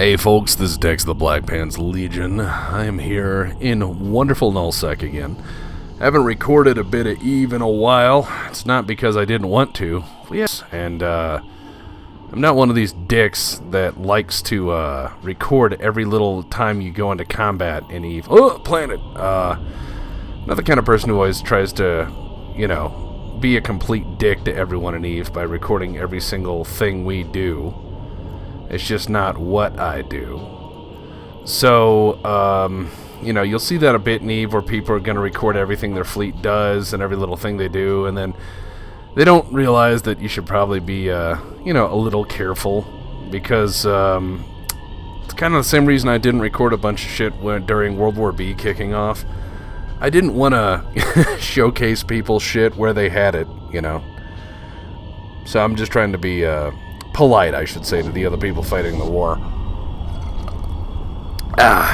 Hey folks, this is Dex of the Black Pants Legion. I am here in wonderful Nullsec again. I haven't recorded a bit of Eve in a while. It's not because I didn't want to. Yes, and I'm not one of these dicks that likes to record every little time you go into combat in Eve. Oh, planet! Not the kind of person who always tries to, you know, be a complete dick to everyone in Eve by recording every single thing we do. It's just not what I do. So, you know, you'll see that a bit in Eve where people are going to record everything their fleet does and every little thing they do, and then they don't realize that you should probably be, you know, a little careful, because it's kind of the same reason I didn't record a bunch of shit during World War B kicking off. I didn't want to showcase people's shit where they had it, you know. So I'm just trying to be polite, I should say, to the other people fighting the war.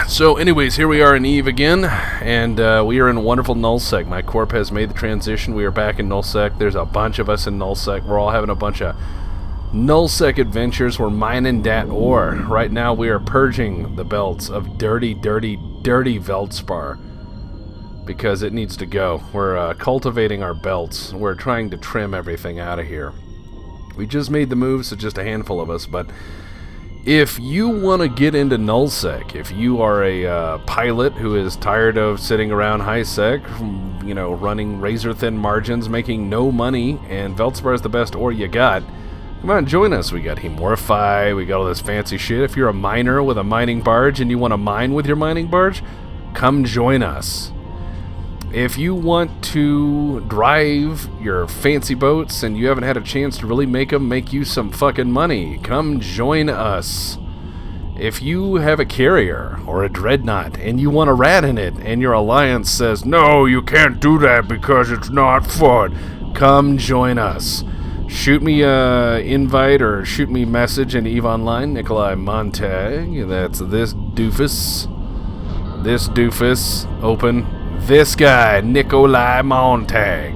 So anyways, here we are in Eve again, and we are in wonderful Nullsec. My Corp has made the transition. We are back in Nullsec. There's a bunch of us in Nullsec. We're all having a bunch of Nullsec adventures. We're mining dat ore. Right now we are purging the belts of dirty, dirty, dirty Veldspar, because it needs to go. We're cultivating our belts. We're trying to trim everything out of here. We just made the move, so just a handful of us, but if you want to get into Nullsec, if you are a pilot who is tired of sitting around high sec, you know, running razor-thin margins, making no money, and Veldspar is the best ore you got, come on, join us. We got Hemorify, we got all this fancy shit. If you're a miner with a mining barge and you want to mine with your mining barge, come join us. If you want to drive your fancy boats and you haven't had a chance to really make them make you some fucking money, come join us. If you have a carrier or a dreadnought and you want a rat in it and your alliance says, no, you can't do that because it's not fun, come join us. Shoot me a invite or shoot me a message in EVE Online, Nikolai Montag. That's this doofus. This doofus. Open. This guy, Nikolai Montag.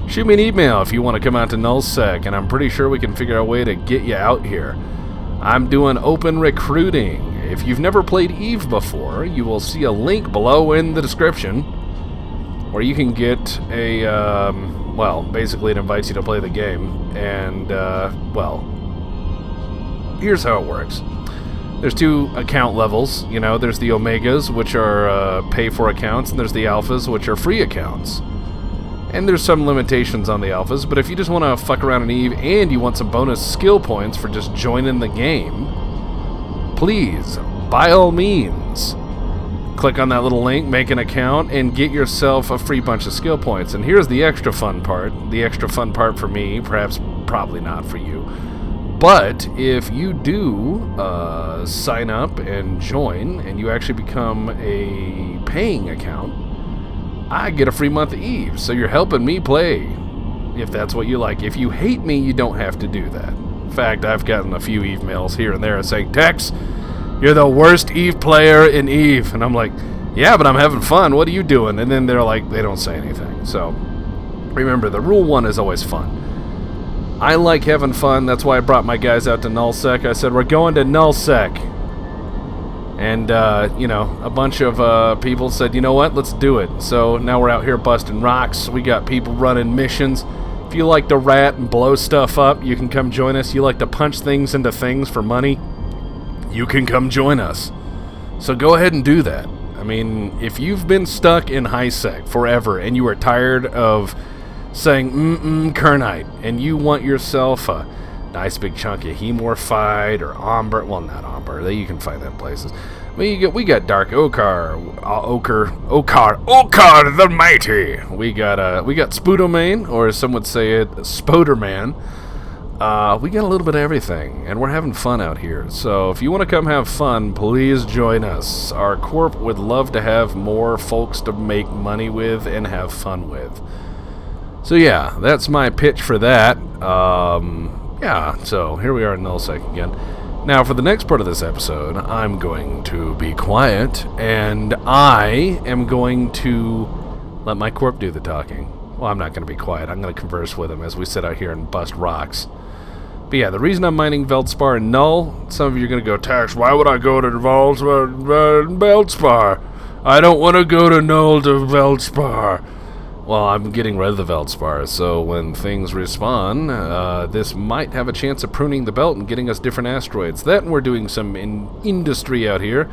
Shoot me an email if you want to come out to Nullsec, and I'm pretty sure we can figure out a way to get you out here. I'm doing open recruiting. If you've never played EVE before, you will see a link below in the description where you can get a, well, basically it invites you to play the game, and, well, here's how it works. There's two account levels, you know, there's the Omegas, which are pay-for accounts, and there's the Alphas, which are free accounts. And there's some limitations on the Alphas, but if you just want to fuck around in EVE and you want some bonus skill points for just joining the game, please, by all means, click on that little link, make an account, and get yourself a free bunch of skill points. And here's the extra fun part for me, perhaps probably not for you. But if you do sign up and join, and you actually become a paying account, I get a free month of EVE. So you're helping me play, if that's what you like. If you hate me, you don't have to do that. In fact, I've gotten a few EVE mails here and there saying, Tex, you're the worst EVE player in EVE. And I'm like, yeah, but I'm having fun. What are you doing? And then they're like, they don't say anything. So remember, the rule one is always fun. I like having fun. That's why I brought my guys out to Nullsec. I said, we're going to Nullsec. And, you know, a bunch of people said, you know what, let's do it. So now we're out here busting rocks. We got people running missions. If you like to rat and blow stuff up, you can come join us. You like to punch things into things for money, you can come join us. So go ahead and do that. I mean, if you've been stuck in high sec forever and you are tired of saying Kernite, and you want yourself a nice big chunk of Hemorfied or Omber, well, not Omber, you can find that in places. We got Dark Okar the Mighty. We got Spudomain, or as some would say it, Spoderman. We got a little bit of everything, and we're having fun out here. So if you want to come have fun, please join us. Our Corp would love to have more folks to make money with and have fun with. So yeah, that's my pitch for that. Yeah, so here we are in Nullsec again. Now, for the next part of this episode, I'm going to be quiet, and I am going to let my Corp do the talking. Well, I'm not going to be quiet. I'm going to converse with him as we sit out here and bust rocks. But yeah, the reason I'm mining Veldspar and Null, some of you are going to go, Tax, why would I go to Veldspar? I don't want to go to Null to Veldspar. Well, I'm getting rid of the Veldspar, so when things respawn, this might have a chance of pruning the belt and getting us different asteroids. That and we're doing some industry out here.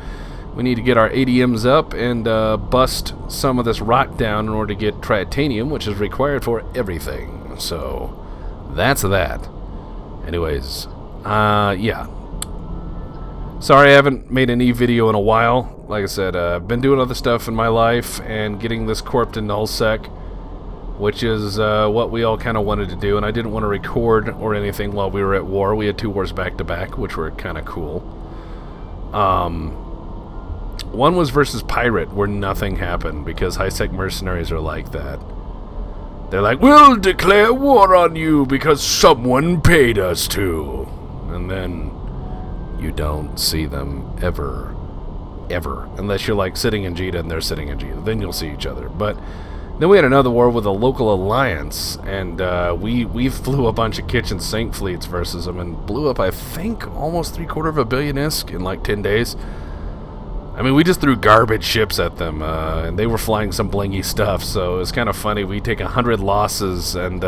We need to get our ADMs up and bust some of this rock down in order to get tritanium, which is required for everything. So, that's that. Anyways, yeah. Sorry I haven't made an video in a while. Like I said, I've been doing other stuff in my life and getting this Corp to NullSec, which is what we all kind of wanted to do, and I didn't want to record or anything while we were at war. We had 2 wars back-to-back, which were kind of cool. One was versus Pirate, where nothing happened, because high-sec mercenaries are like that. They're like, we'll declare war on you because someone paid us to. And then you don't see them ever. Ever. Unless you're like sitting in Jita and they're sitting in Jita. Then you'll see each other. But then we had another war with a local alliance, and we flew a bunch of kitchen sink fleets versus them and blew up, I think, almost 750 million ISK in like 10 days. I mean, we just threw garbage ships at them, and they were flying some blingy stuff, so it was kind of funny. We take 100 losses, and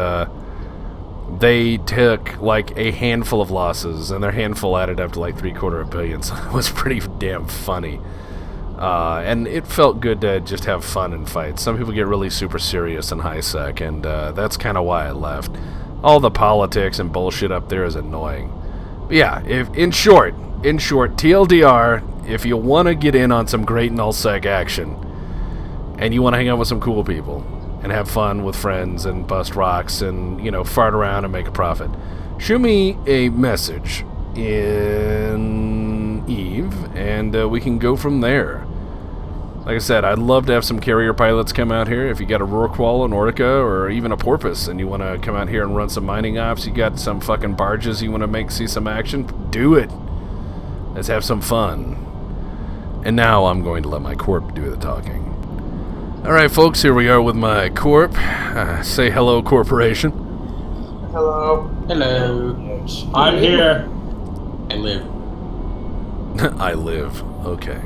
they took like a handful of losses, and their handful added up to like 750 million, so it was pretty damn funny. And it felt good to just have fun and fight. Some people get really super serious in high sec, and that's kind of why I left. All the politics and bullshit up there is annoying. But yeah, in short, TLDR, if you want to get in on some great NullSec action, and you want to hang out with some cool people, and have fun with friends, and bust rocks, and, you know, fart around and make a profit, shoot me a message in Eve, and we can go from there. Like I said, I'd love to have some carrier pilots come out here. If you got a Rorqual, an Ortica, or even a Porpoise, and you want to come out here and run some mining ops, you got some fucking barges you want to see some action, do it. Let's have some fun. And now I'm going to let my Corp do the talking. Alright folks, here we are with my Corp. Say hello, Corporation. Hello. Hello. I'm here. I live. I live. Okay.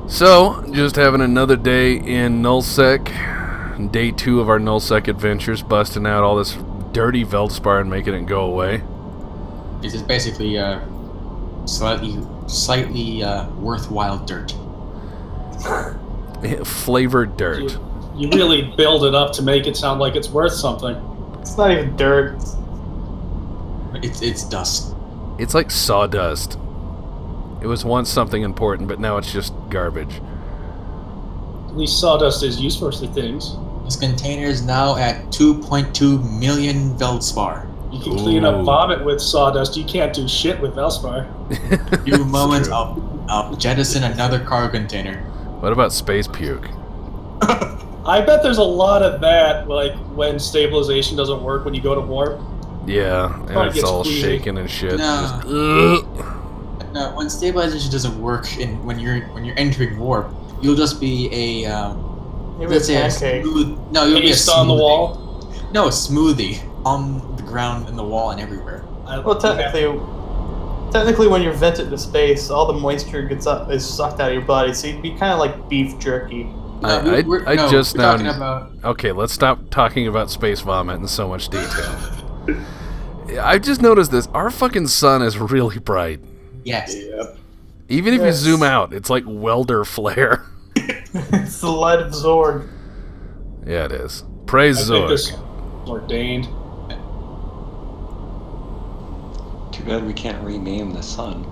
So, just having another day in NullSec. Day 2 of our NullSec adventures, busting out all this dirty Veldspar and making it go away. This is basically slightly worthwhile dirt. Flavored dirt. You really build it up to make it sound like it's worth something. It's not even dirt. It's dust. It's like sawdust. It was once something important, but now it's just garbage. At least sawdust is used for things. This container is now at 2.2 million Veldspar. You can clean up vomit with sawdust. You can't do shit with Veldspar. Few moments, I'll jettison another cargo container. What about space puke? I bet there's a lot of that, like when stabilization doesn't work when you go to warp. Yeah, and it's all shaking and shit. No. No, when stabilization doesn't work, and when you're entering warp, you'll just be a let's say a smooth. No, you'll be a smoothie. On the wall. No, a smoothie on the ground, and the wall, and everywhere. Well, technically, when you're vented to space, all the moisture is sucked out of your body, so you'd be kind of like beef jerky. Okay, let's stop talking about space vomit in so much detail. I just noticed this. Our fucking sun is really bright. Yes. Yep. Even if you zoom out, it's like welder flare. It's the light of Zorg. Yeah, it is. Praise Zorg. I think this ordained. Too bad we can't rename the sun.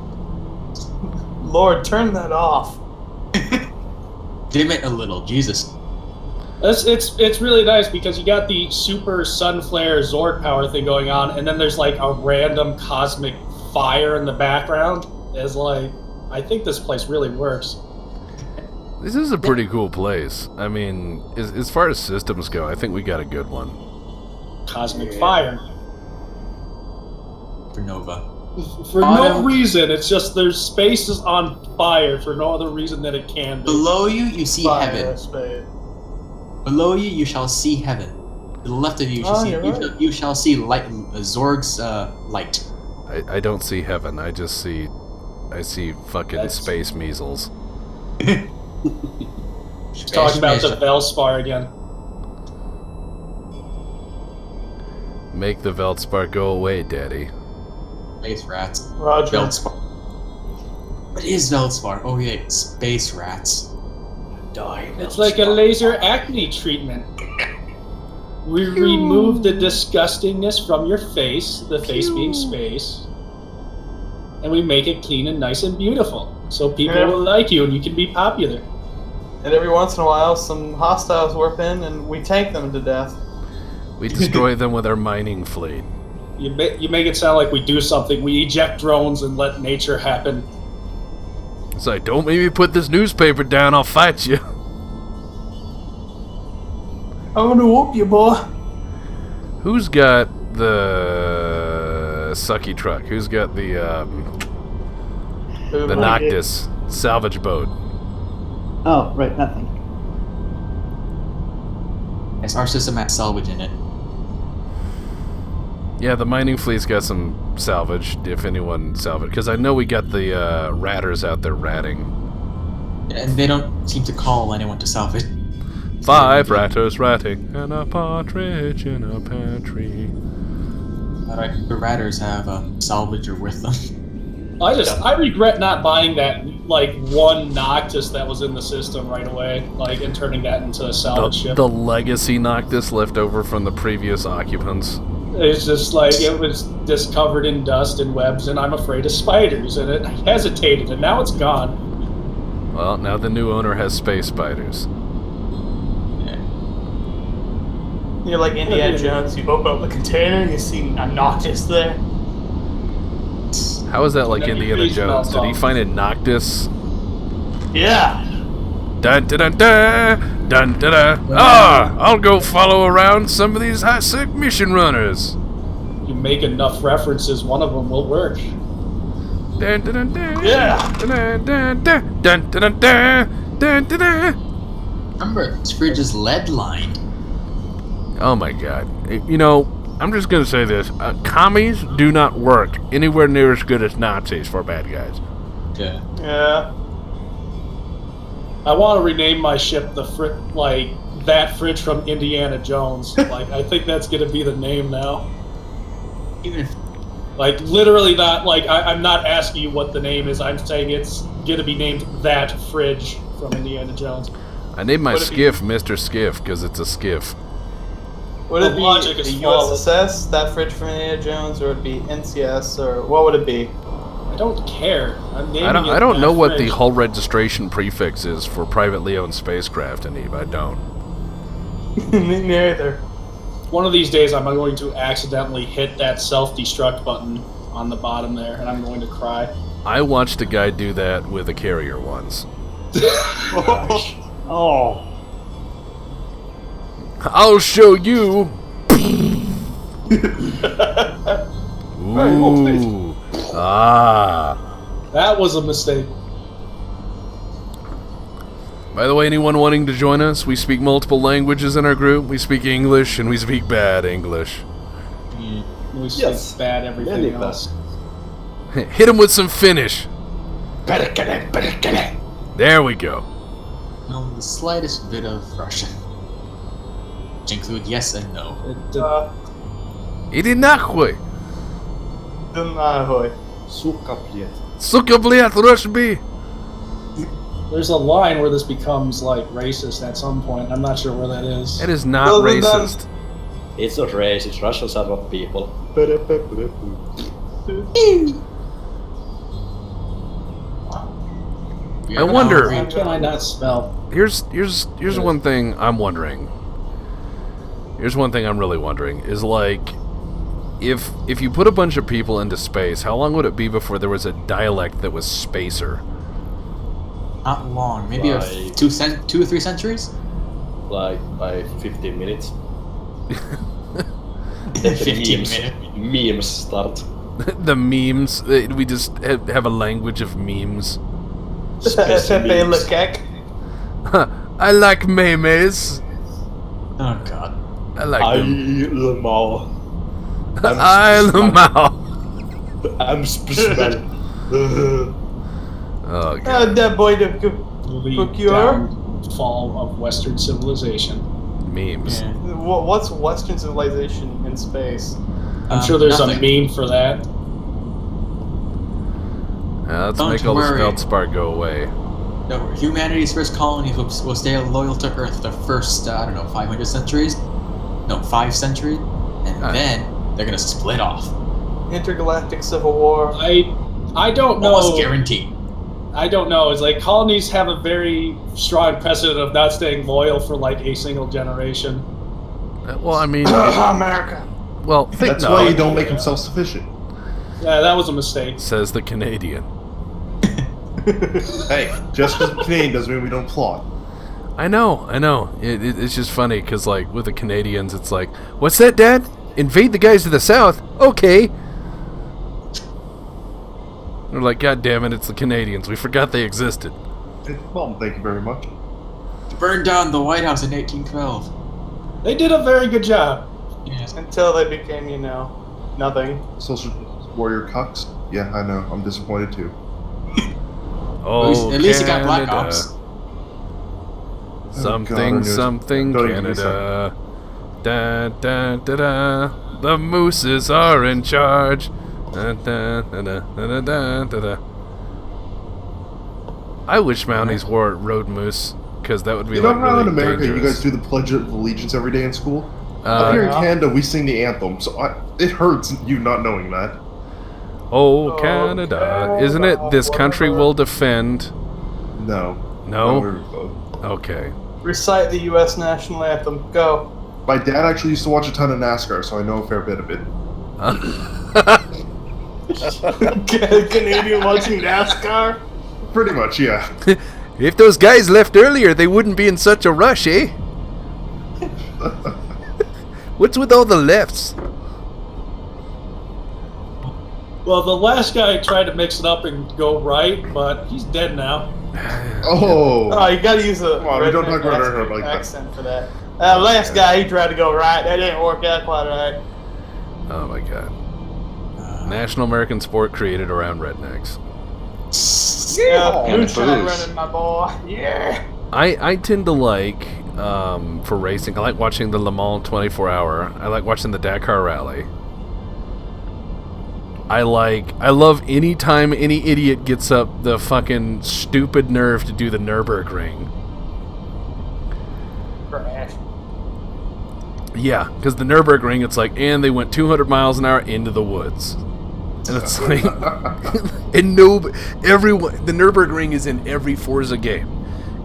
Lord, turn that off. Dim it a little, Jesus. It's really nice because you got the super sun flare Zorg power thing going on, and then there's like a random cosmic fire in the background. It's like, I think this place really works. This is a pretty cool place. I mean, as far as systems go, I think we got a good one. Cosmic fire. For Nova. For no reason. It's just there's spaces on fire for no other reason than it can be. Below you, you see heaven. Below you, you shall see heaven. To the left of you, you shall see light, Zorg's light. I don't see heaven. I see fucking space measles. Talk about the Velspar again. Make the Velspar go away, Daddy. Space rats. Roger. Velspar. What is Velspar? Oh yeah, space rats. Die. It's like a laser acne treatment. We remove the disgustingness from your face, the face being space, and we make it clean and nice and beautiful, so people will like you and you can be popular. And every once in a while, some hostiles warp in and we tank them to death. We destroy them with our mining fleet. You make it sound like we do something. We eject drones and let nature happen. It's like, don't make me put this newspaper down, I'll fight you. I'm gonna whoop you, boy. Who's got the sucky truck? Who's got the Noctis salvage boat? Oh, right, nothing. Yes, our system has salvage in it. Yeah, the mining fleet's got some salvage, if anyone salvage. Because I know we got the ratters out there ratting. And they don't seem to call anyone to salvage. 5 ratters ratting, and a partridge in a pear tree. The ratters have a salvager with them. I regret not buying that one Noctis that was in the system right away, and turning that into a salvage ship. The legacy Noctis left over from the previous occupants. It's just it was just covered in dust and webs, and I'm afraid of spiders, and it hesitated, and now it's gone. Well, now the new owner has space spiders. You're like Indiana Jones, you open up the container and you see a Noctis there. How is that like Indiana Jones? Did he find a Noctis? Yeah. Dun dun dun dun dun dun dun. I'll go follow around some of these high-sec mission runners. You make enough references, one of them will work. Dun dun dun dun. Yeah. Dun dun dun dun dun dun dun dun dun. Remember, this fridge is lead lined. Oh my god. You know, I'm just gonna say this. Commies do not work anywhere near as good as Nazis for bad guys. Yeah. Yeah. I want to rename my ship that fridge from Indiana Jones. I think that's gonna be the name now. Even if literally not, I'm not asking you what the name is, I'm saying it's gonna be named that fridge from Indiana Jones. I named my skiff Mr. Skiff because it's a skiff. Would it be logic is the flawless. USS, that fridge from Indiana Jones, or would it be NCS, or what would it be? I don't care. I'm naming it I don't that know what the fridge. hull registration prefix is for privately owned spacecraft in Eve. I don't. Me neither. One of these days I'm going to accidentally hit that self-destruct button on the bottom there, and I'm going to cry. I watched a guy do that with a carrier once. Oh. I'll show you. Ooh. Ah. That was a mistake. By the way, anyone wanting to join us, we speak multiple languages in our group. We speak English and we speak bad English. We speak bad everything else. Hit him with some Finnish. There we go. know the slightest bit of Russian, which include yes and no. Иди нахуй! Nahoi. Suka, блядь. Сука, блядь, Rushby! There's a line where this becomes like racist at some point. I'm not sure where that is. It is not racist. It's not racist. Russians are not people. I wonder. How can I not spell? Here's one thing I'm wondering. Here's one thing I'm really wondering is like, if you put a bunch of people into space, how long would it be before there was a dialect that was spacer? Not long, maybe Like- 2 or 3 centuries. Like by 15 minutes. 15 memes, minutes. memes start. The memes. We just have a language of memes. Pepe Le Kek. I like memes. Oh god. I like them. Lamau. I Lamau. I'm special. Oh, God. That boy to The procure. downfall of Western civilization. Memes. Yeah. What's Western civilization in space? I'm sure there's Nothing. a meme for that. Let's Don't make all this worry. feldspar go away. No, humanity's first colonies will stay loyal to Earth the first, 500 centuries? No, 5 centuries? And then they're gonna split off. Intergalactic Civil War. I don't know. Almost guaranteed. I don't know. It's like colonies have a very strong precedent of not staying loyal for like a single generation. Well, I mean, America. well, think That's no, why you don't make them self-sufficient. Yeah, that was a mistake. says the Canadian. Hey, just because we're Canadian doesn't mean we don't plot. I know. It's just funny because, like, with the Canadians, it's like, what's that, Dad? Invade the guys to the south? Okay. They're like, God damn it, it's the Canadians. We forgot they existed. Well, thank you very much. Burned down the White House in 1812. They did a very good job. Yes. Until they became, nothing. Social warrior cucks. Yeah, I know. I'm disappointed too. Oh, At least you got Black Canada. Ops. Something, something, Don't even Canada. Da, da, da, da. The mooses are in charge. Da, da, da, da, da, da, da, da. I wish Mounties wore road moose, because that would be You know like how really in America dangerous. you guys do the Pledge of Allegiance every day in school? Up here in yeah. Canada, we sing the anthem, so it hurts you not knowing that. Oh, Canada. Canada, Isn't it this country whatever. will defend? No. No? we're- Okay. Recite the U.S. national anthem. Go. My dad actually used to watch a ton of NASCAR, so I know a fair bit of it. Canadian watching NASCAR. Pretty much, yeah. If those guys left earlier, they wouldn't be in such a rush, eh? What's with all the lefts? Well, the last guy tried to mix it up and go right, but he's dead now. Oh. Oh, you gotta use a Come on, we don't redneck talk about her like that. accent for that. Last guy, he tried to go right. That didn't work out quite right. Oh my god. National American sport created around rednecks. Yeah, and moonshine booze. running, my boy. Yeah. I tend to like, for racing, I like watching the Le Mans 24-hour. I like watching the Dakar Rally. I love any time any idiot gets up the fucking stupid nerve to do the Nürburgring. Crash. Yeah, because the Nürburgring, it's like, and they went 200 miles an hour into the woods. And it's like, and everyone, the Nürburgring is in every Forza game.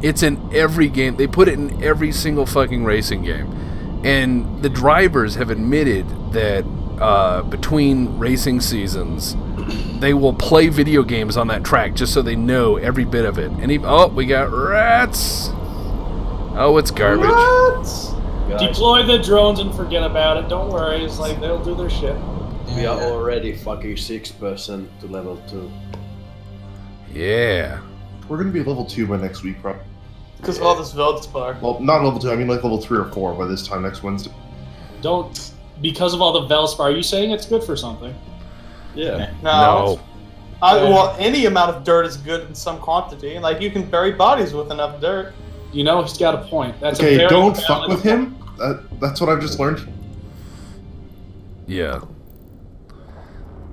It's in every game. They put it in every single fucking racing game. And the drivers have admitted that between racing seasons, they will play video games on that track just so they know every bit of it. And we got rats. Oh, it's garbage. What? Guys, Deploy the drones and forget about it. Don't worry. It's like they'll do their shit. we are already fucking 6% to level 2. Yeah. We're gonna be level 2 by next week, probably. Because of all this Veldspar. Well, not level 2, I mean like level 3 or 4 by this time next Wednesday. Don't. Because of all the Velspar, are you saying it's good for something? Yeah. No. Well, any amount of dirt is good in some quantity. Like, you can bury bodies with enough dirt. You know, he's got a point. That's a Okay, very don't valid fuck with point. him. That's what I've just learned. Yeah.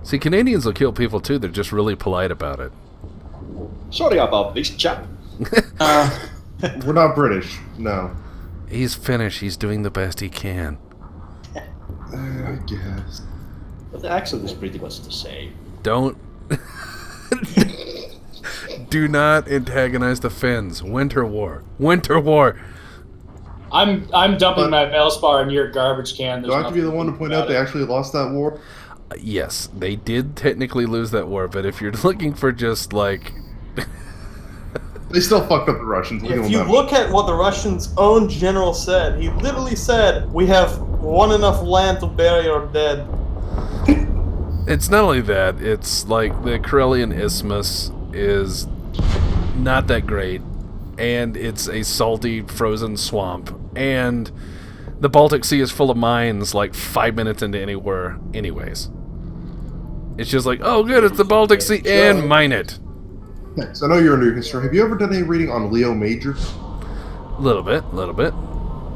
See, Canadians will kill people too. They're just really polite about it. Sorry about this, chap. We're not British, no. He's Finnish. He's doing the best he can. I guess. But the accent is pretty much the same. Don't. Do not antagonize the Finns. Winter War. Winter War. I'm dumping my Velspar in your garbage can. Do I have to be the one to point out they actually lost that war? Yes, they did technically lose that war, but if you're looking for just like. They still fucked up the Russians. we'll give If them you that look at what the Russians' own general said, he literally said, "We have won enough land to bury our dead." It's not only that, it's like the Karelian Isthmus is not that great, and it's a salty, frozen swamp, and the Baltic Sea is full of mines like 5 minutes into anywhere anyways. It's just like, oh good, it's the Baltic Sea, and mine it. Thanks. I know you're into your history. Have you ever done any reading on Leo Major? Little bit.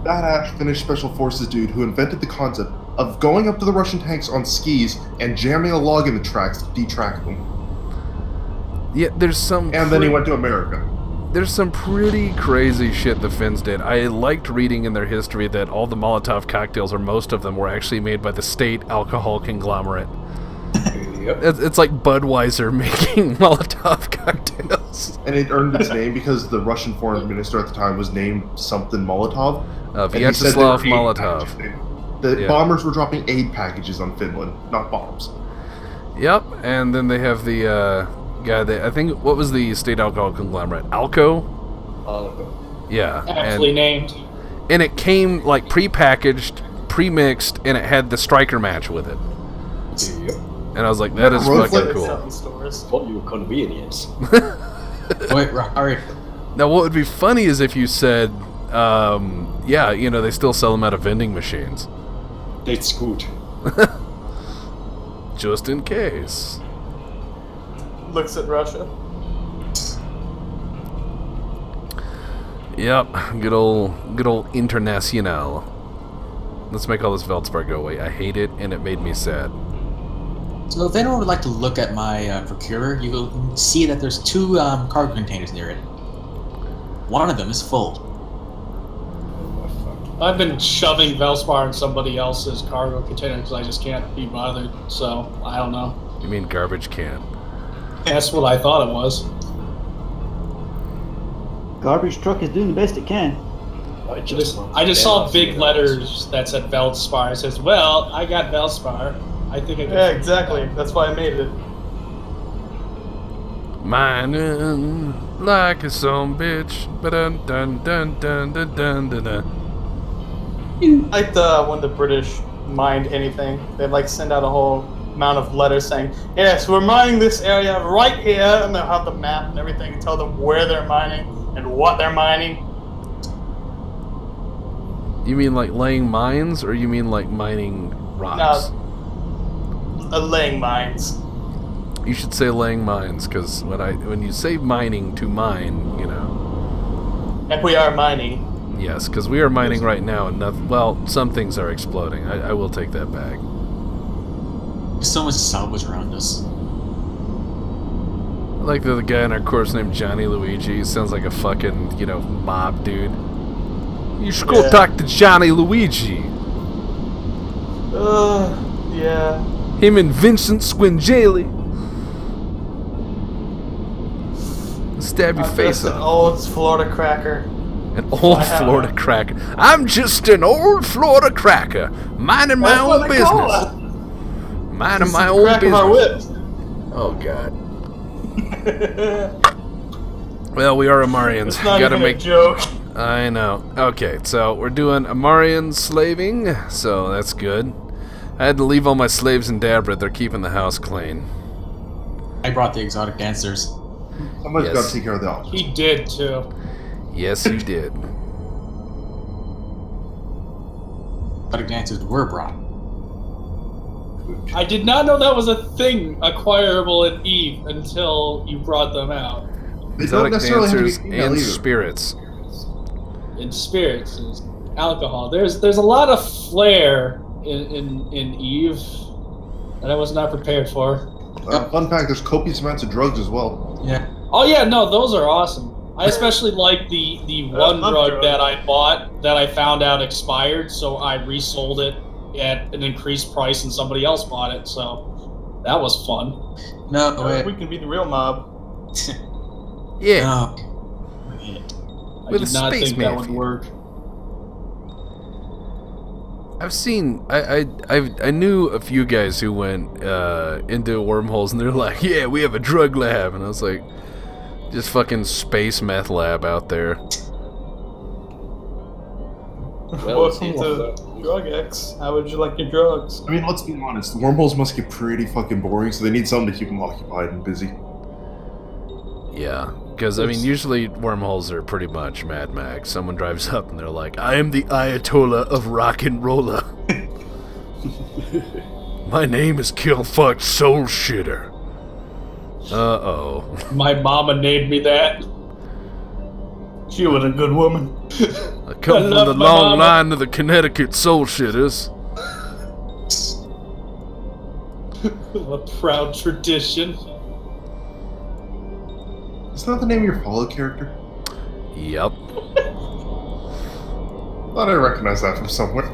Badass Finnish special forces dude who invented the concept of going up to the Russian tanks on skis and jamming a log in the tracks to detrack them. Yeah, there's some... And then he went to America. There's some pretty crazy shit the Finns did. I liked reading in their history that all the Molotov cocktails, or most of them, were actually made by the state alcohol conglomerate. Yep. It's like Budweiser making Molotov cocktails. And it earned its name because the Russian foreign minister at the time was named something Molotov. Vyacheslav Molotov. The bombers were dropping aid packages on Finland, not bombs. Yep, and then they have the guy that, I think, what was the state alcohol conglomerate? Alco? Alco. Yeah. Aptly named. And it came, like, pre-packaged, pre-mixed, and it had the striker match with it. Yep. And I was like, that is fucking cool. For your convenience. Wait, alright. Now, what would be funny is if you said, yeah, you know, they still sell them out of vending machines. That's good. Just in case. Looks at Russia. Yep, good old International. Let's make all this Veldspar go away. I hate it, and it made me sad. So if anyone would like to look at my procurer, you will see that there's 2 cargo containers near it. One of them is full. I've been shoving Velspar in somebody else's cargo container because I just can't be bothered, so I don't know. You mean garbage can? That's what I thought it was. Garbage truck is doing the best it can. I just saw big letters that said Velspar. It says, well, I got Velspar. I think I can. Yeah, exactly. That's why I made it. Mining like a some bitch. Dun dun dun dun dun dun dun dun. I liked when the British mined anything. They'd like send out a whole amount of letters saying, yes, we're mining this area right here, and they'll have the map and everything and tell them where they're mining and what they're mining. You mean like laying mines, or you mean like mining rocks? No, laying mines. You should say laying mines, because when you say mining to mine, you know. And we are mining. Yes, because we are mining right now, and well, some things are exploding. I will take that back. There's so much salvage around us. I like the guy in our course named Johnny Luigi. He sounds like a fucking, you know, mob dude. You should go talk to Johnny Luigi. Yeah. Him and Vincent Squinjali. Stab your face An off. old Florida cracker. An old Florida cracker. I'm just an old Florida cracker, minding my own business. Minding my own business. Oh god. Well, we are Amarians. It's not Gotta even make a joke. I know. Okay, so we're doing Amarian slaving, so that's good. I had to leave all my slaves in Dabra. They're keeping the house clean. I brought the exotic dancers. Somebody's got to take care of the office. He did, too. Yes, you did. Exotic dancers were brought. I did not know that was a thing acquirable in Eve until you brought them out. They Exotic don't necessarily have to be dancers female and either. spirits. In spirits, and alcohol. There's a lot of flair in Eve that I was not prepared for. Fun fact, there's copious amounts of drugs as well. Yeah. Oh yeah, no, those are awesome. I especially like the one drug that I bought that I found out expired, so I resold it at an increased price and somebody else bought it, so that was fun. No, wait. We can be the real mob. Yeah. No. I With did a not space think that would mafia. work. I've seen. I knew a few guys who went into wormholes, and they're like, "Yeah, we have a drug lab," and I was like, "Just fucking space meth lab out there." Welcome to Drug X. How would you like your drugs? I mean, let's be honest. The wormholes must get pretty fucking boring, so they need something to keep them occupied and busy. Yeah. Because, I mean, usually wormholes are pretty much Mad Max. Someone drives up and they're like, I am the Ayatollah of rock and roller. My name is Killfuck Soul Shitter. Uh-oh. My mama named me that. She was a good woman. I come from the long line of the Connecticut Soul Shitters. A proud tradition. Isn't that the name of your follow character? Yep. Thought I recognized that from somewhere.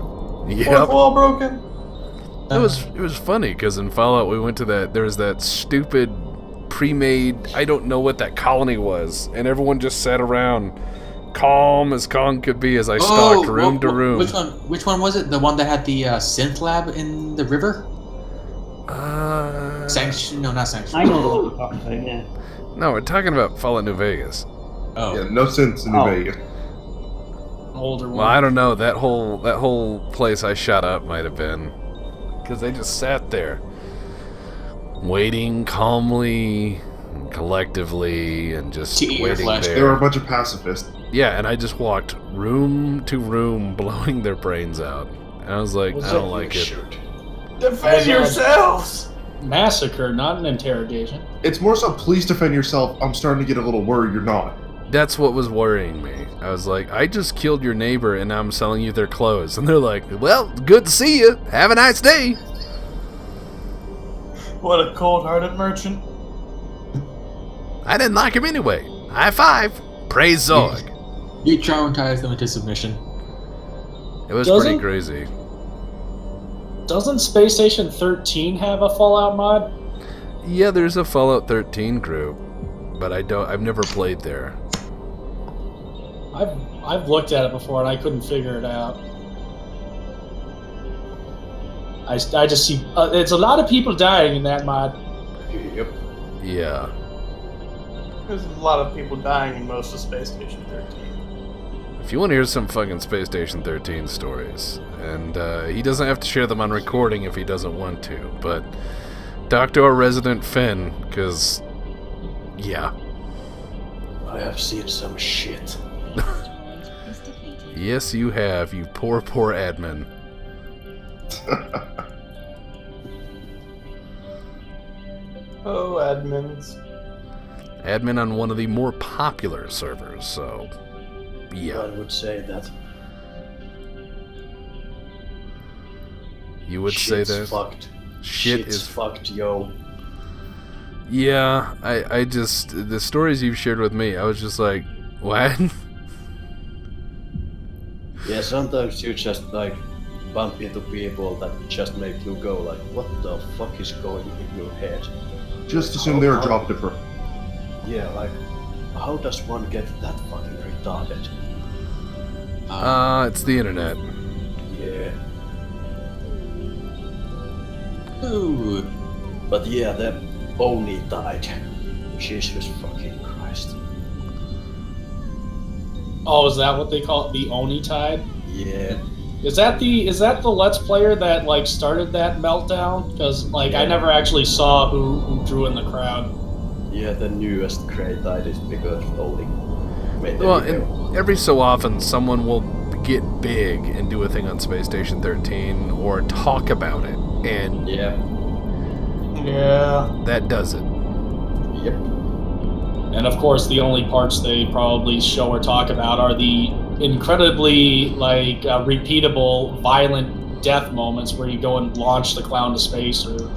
Yep. Fourth wall broken. It was funny because in Fallout we went to there was that stupid pre-made, I don't know what that colony was, and everyone just sat around calm as calm could be as I stalked room to room. Which one was it? The one that had the synth lab in the river? Sanction? No, not Sanction. I know the one you're talking about, yeah. No, we're talking about Fallout New Vegas. Oh. Yeah, no sense in New Vegas. Older one. Well, I don't know. That whole place I shot up might have been because they just sat there, waiting calmly, and collectively, and just waiting there. They were a bunch of pacifists. Yeah, and I just walked room to room, blowing their brains out. And I was like, I don't like it. Defend yourselves! Massacre, not an interrogation. It's more so, please defend yourself. I'm starting to get a little worried you're not. That's what was worrying me. I was like, I just killed your neighbor and now I'm selling you their clothes. And they're like, well, good to see you. Have a nice day. What a cold-hearted merchant. I didn't like him anyway. High five. Praise Zorg. You traumatized them into submission. It was pretty crazy. Doesn't Space Station 13 have a Fallout mod? Yeah, there's a Fallout 13 group, but I've never played there. I've looked at it before and I couldn't figure it out. I just see it's a lot of people dying in that mod. Yep. Yeah. There's a lot of people dying in most of Space Station 13. If you want to hear some fucking Space Station 13 stories, and he doesn't have to share them on recording if he doesn't want to, but talk to our resident Finn, because, yeah. I have seen some shit. Yes, you have, you poor admin. Oh, admins. Admin on one of the more popular servers, so yeah. I would say that. You would say that? Fucked. Shit Shit's is fucked, yo. Yeah, I just, the stories you've shared with me, I was just like, what? Yeah, sometimes you just like bump into people that just make you go like, what the fuck is going in your head? Just assume they're a drop dipper. Yeah, like, how does one get that fucking retarded? It's the internet. Yeah. Ooh. But yeah, the Oni died. Jesus fucking Christ. Oh, is that what they call it? The Oni Tide? Yeah. Is that the Let's Player that like started that meltdown? Because like I never actually saw who drew in the crowd. Yeah, the newest Grey Tide is because Oni made the Well, video. and every so often someone will get big and do a thing on Space Station 13 or talk about it, and Yeah. Yeah. that does it. Yep. And of course, the only parts they probably show or talk about are the incredibly like repeatable, violent death moments where you go and launch the clown to space, or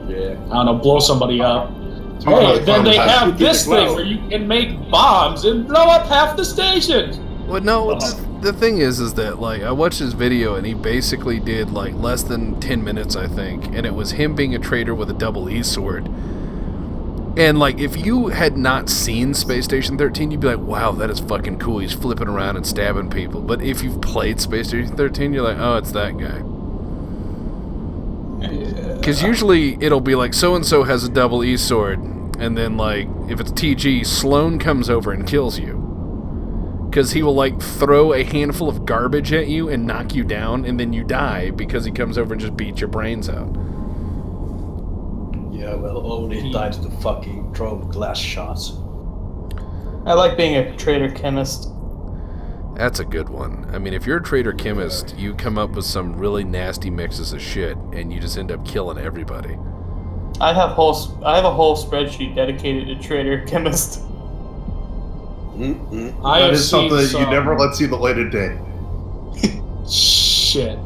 Yeah. I don't know, blow somebody up. Talking about Hey, the then they clown have attack. this thing where you can make bombs and blow up half the station. Well, no, the thing is that, like, I watched his video, and he basically did, like, less than 10 minutes, I think, and it was him being a traitor with a double E sword. And, like, if you had not seen Space Station 13, you'd be like, wow, that is fucking cool, he's flipping around and stabbing people. But if you've played Space Station 13, you're like, oh, it's that guy. Because usually it'll be like, so-and-so has a double E sword, and then, like, if it's TG, Sloan comes over and kills you. Because he will, like, throw a handful of garbage at you and knock you down, and then you die because he comes over and just beats your brains out. Yeah, well, Oni died to fucking throw glass shots. I like being a trader chemist. That's a good one. I mean, if you're a trader chemist, you come up with some really nasty mixes of shit, and you just end up killing everybody. I have a whole spreadsheet dedicated to trader chemist. That is something that you never let see the light of day. Shit.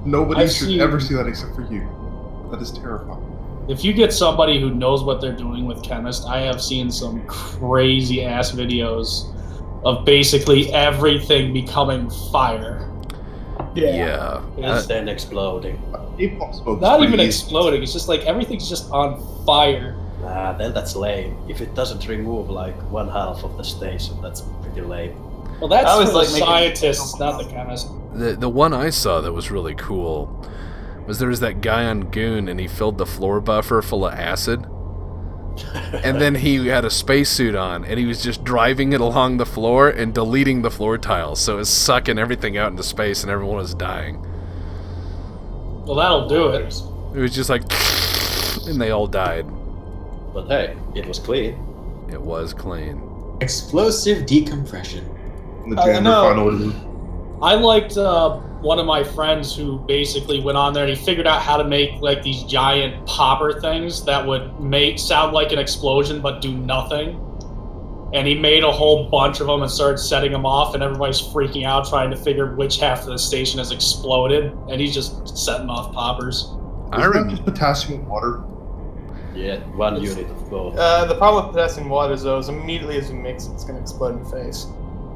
Nobody should ever see that except for you. That is terrifying. If you get somebody who knows what they're doing with chemist, I have seen some crazy ass videos of basically everything becoming fire. Yeah. And then exploding. Not even exploding, it's just like everything's just on fire. Nah, then that's lame. If it doesn't remove like 1/2 of the station, that's pretty lame. Well, that's for the scientists, not the chemists. The one I saw that was really cool was there was that guy on Goon, and he filled the floor buffer full of acid. And then he had a spacesuit on, and he was just driving it along the floor and deleting the floor tiles, so it was sucking everything out into space, and everyone was dying. Well, that'll do it. It was just like, and they all died. But hey, it was clean. It was clean. Explosive decompression. I liked one of my friends who basically went on there and he figured out how to make like these giant popper things that would sound like an explosion but do nothing. And he made a whole bunch of them and started setting them off, and everybody's freaking out trying to figure which half of the station has exploded, and he's just setting off poppers. Isn't that just potassium and water? Yeah, one unit of both. The problem with potassium water is, though, is immediately as you mix it, it's going to explode in your face.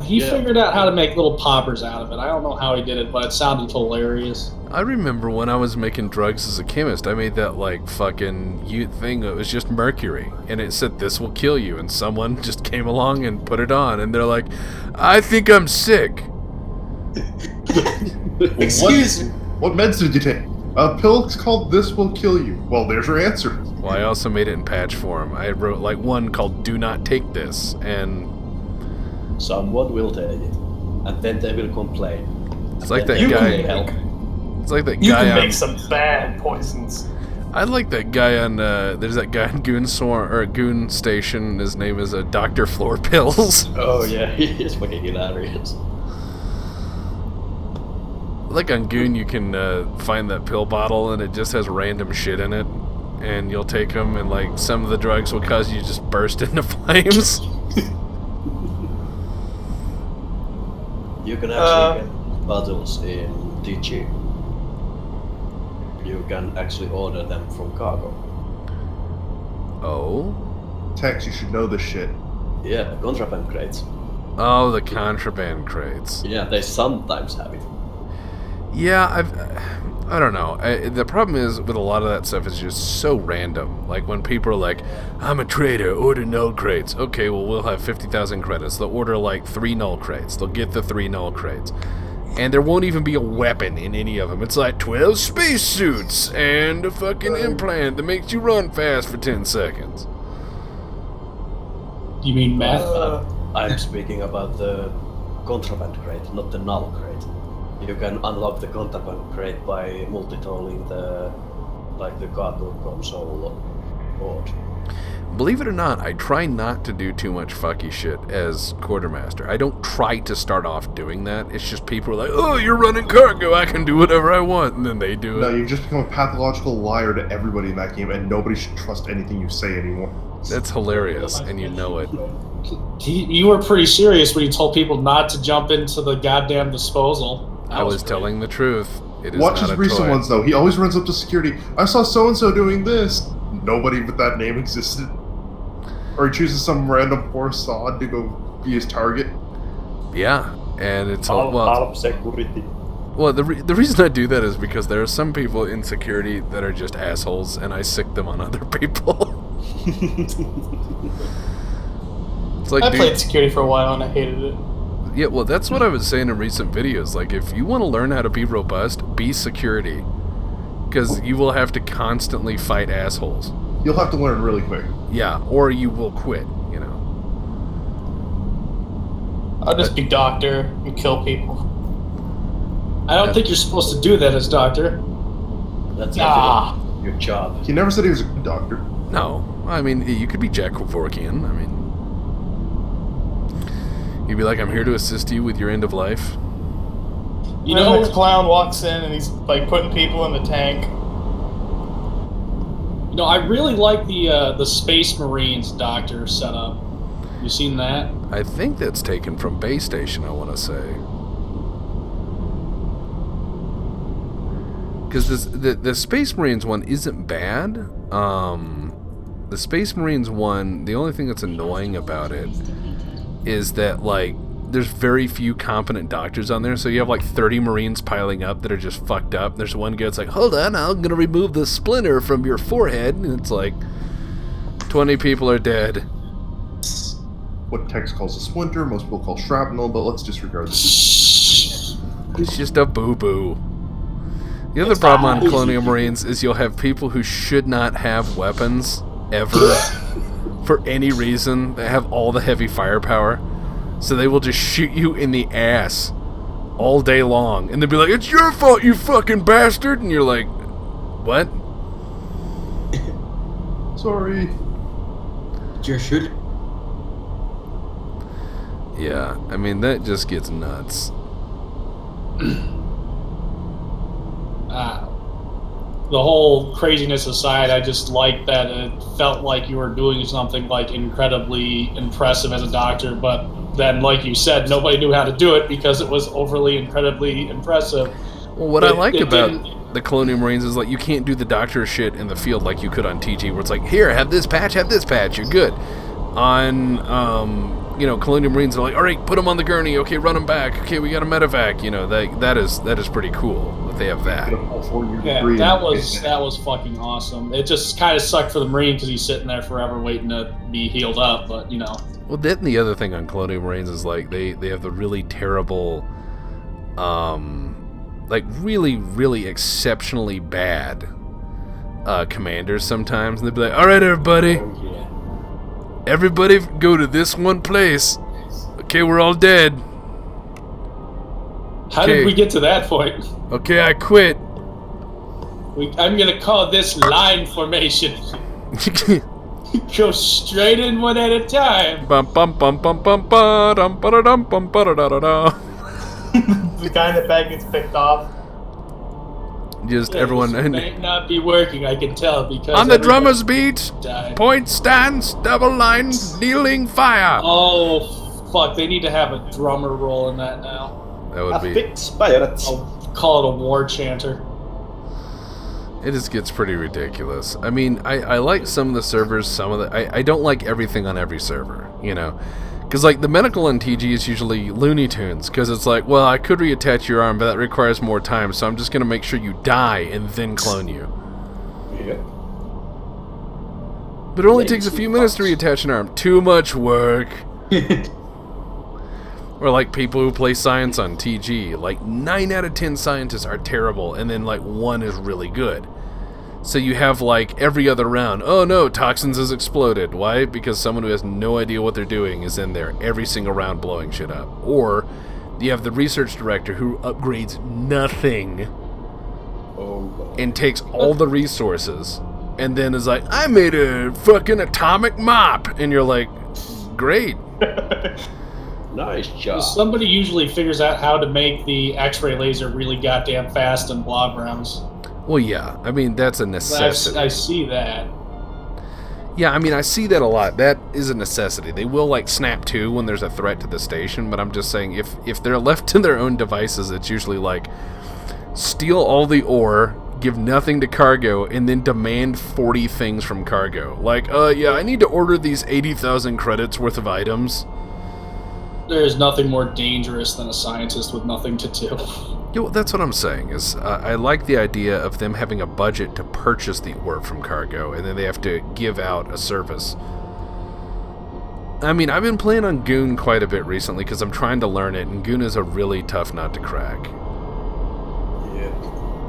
He figured out how to make little poppers out of it. I don't know how he did it, but it sounded hilarious. I remember when I was making drugs as a chemist, I made that like fucking thing that was just mercury, and it said this will kill you, and someone just came along and put it on, and they're like, I think I'm sick. Excuse me. What meds did you take? A pill called This Will Kill You. Well, there's your answer. Well, I also made it in patch form. I wrote like one called Do Not Take This, and someone will take it, and then they will complain. It's like that guy. It's like that guy. You can make some bad poisons. I like that guy on. There's that guy on Goon Station. His name is Dr. Floor Pills. Oh yeah, he's fucking hilarious. Like on Goon, you can find that pill bottle, and it just has random shit in it, and you'll take them, and like some of the drugs will cause you to just burst into flames. You can actually get bottles in DG. You can actually order them from cargo. Oh? Tex, you should know this shit. Yeah, contraband crates. Oh, the contraband crates. Yeah, they sometimes have it. Yeah, I don't know. The problem is with a lot of that stuff is just so random. Like when people are like, I'm a trader, order null crates. Okay, well, we'll have 50,000 credits. They'll order like 3 null crates. They'll get the 3 null crates. And there won't even be a weapon in any of them. It's like 12 spacesuits and a fucking implant that makes you run fast for 10 seconds. You mean meth? I'm speaking about the contraband crate, not the null crate. You can unlock the contraband crate by multi-tolling the cargo console board. Believe it or not, I try not to do too much fucky shit as quartermaster. I don't try to start off doing that. It's just people are like, oh, you're running cargo, I can do whatever I want, and then they do it. No, you've just become a pathological liar to everybody in that game, and nobody should trust anything you say anymore. That's hilarious, and you know it. You were pretty serious when you told people not to jump into the goddamn disposal. I was telling the truth. It is Watch not his a recent toy. ones, though. He always runs up to security. I saw so-and-so doing this. Nobody with that name existed. Or he chooses some random poor sod to go be his target. Yeah, and it's all, Out of security. well, the reason I do that is because there are some people in security that are just assholes, and I sick them on other people. It's like, I played security for a while and I hated it. Yeah, well, that's what I was saying in recent videos. Like, if you want to learn how to be robust, be security. Because you will have to constantly fight assholes. You'll have to learn really quick. Yeah, or you will quit, you know. I'll just be doctor and kill people. I don't think you're supposed to do that as doctor. That's your job. He never said he was a good doctor. No, I mean, you could be Jack Kevorkian. I mean, You'd be like, I'm here to assist you with your end of life. You know, the clown walks in and he's like putting people in the tank. You know, I really like the Space Marines doctor setup. You seen that? I think that's taken from Base Station, I want to say. Because the Space Marines one isn't bad. The Space Marines one, the only thing that's annoying about it is that, like, there's very few competent doctors on there, so you have like 30 Marines piling up that are just fucked up. There's one guy that's like, hold on, I'm gonna remove the splinter from your forehead, and it's like 20 people are dead. What text calls a splinter, most people call shrapnel, but let's disregard this. It's just a boo-boo. The other problem on Colonial Marines is you'll have people who should not have weapons ever for any reason. They have all the heavy firepower. So they will just shoot you in the ass all day long. And they'll be like, it's your fault, you fucking bastard! And you're like, what? Sorry. You're shooting. Yeah, I mean, that just gets nuts. The whole craziness aside, I just like that it felt like you were doing something like incredibly impressive as a doctor, but then, like you said, nobody knew how to do it because it was overly incredibly impressive. Well, what I like about the Colonial Marines is, like, you can't do the doctor shit in the field like you could on TG, where it's like, here, have this patch, you're good. On, you know, Colonial Marines are like, all right, put them on the gurney, okay, run them back, okay, we got a medevac, you know, that is pretty cool that they have that. Yeah, that was fucking awesome. It just kind of sucked for the Marine because he's sitting there forever waiting to be healed up, but, you know. Well, then the other thing on Colonial Marines is, like, they have the really terrible, like, really, really exceptionally bad commanders sometimes, and they'd be like, all right, everybody. Everybody go to this one place. Okay, we're all dead. How did we get to that point? Okay, I quit. I'm gonna call this line formation. Go straight in one at a time. Bum bum bum bum bum ba dum ba dum bum ba da da da. The guy in the back gets picked off. Just everyone. This may not be working, I can tell, because on the drummer's beat. Died. Point stance, double line, kneeling fire. Oh fuck! They need to have a drummer role in that now. That would be. I'll call it a war chanter. It just gets pretty ridiculous. I mean, I like some of the servers, some of the... I don't like everything on every server, you know? Because, like, the medical on TG is usually Looney Tunes, because it's like, well, I could reattach your arm, but that requires more time, so I'm just going to make sure you die and then clone you. Yeah. But it only takes a few minutes to reattach an arm. Too much work. Or, like, people who play science on TG. Like, 9 out of 10 scientists are terrible, and then, like, 1 is really good. So you have, like, every other round, oh no, toxins has exploded. Why? Because someone who has no idea what they're doing is in there every single round blowing shit up. Or you have the research director who upgrades nothing and takes all the resources and then is like, I made a fucking atomic mop. And you're like, great. Nice job. Somebody usually figures out how to make the X-ray laser really goddamn fast in blob rounds. Well, yeah. I mean, that's a necessity. I see that. Yeah, I mean, I see that a lot. That is a necessity. They will, like, snap to when there's a threat to the station, but I'm just saying, if they're left to their own devices, it's usually like, steal all the ore, give nothing to cargo, and then demand 40 things from cargo. Like, yeah, I need to order these 80,000 credits worth of items. There's nothing more dangerous than a scientist with nothing to do. Yeah, well, that's what I'm saying, is I like the idea of them having a budget to purchase the ore from cargo, and then they have to give out a service. I mean, I've been playing on Goon quite a bit recently because I'm trying to learn it, and Goon is a really tough nut to crack. Yeah.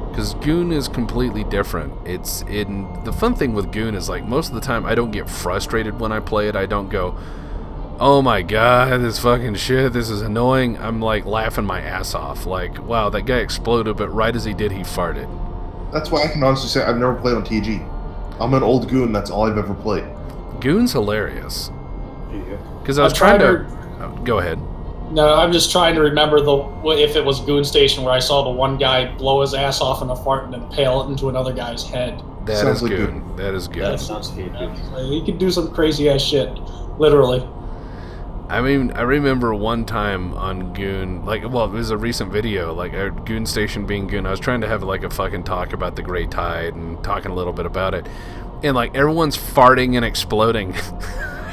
Because Goon is completely different. The fun thing with Goon is, like, most of the time I don't get frustrated when I play it. I don't go, oh my god, this fucking shit, this is annoying. I'm, like, laughing my ass off. Like, wow, that guy exploded, but right as he did, he farted. That's why I can honestly say I've never played on TG. I'm an old Goon, that's all I've ever played. Goon's hilarious. Yeah. Because I was trying to... Oh, go ahead. No, I'm just trying to remember if it was Goon Station where I saw the one guy blow his ass off in a fart and then impale it into another guy's head. That Sounds is like good. That is good. That sounds good. He could do some crazy ass shit, literally. I mean, I remember one time on Goon, it was a recent video, Goon Station being Goon. I was trying to have a fucking talk about the Great Tide and talking a little bit about it, and everyone's farting and exploding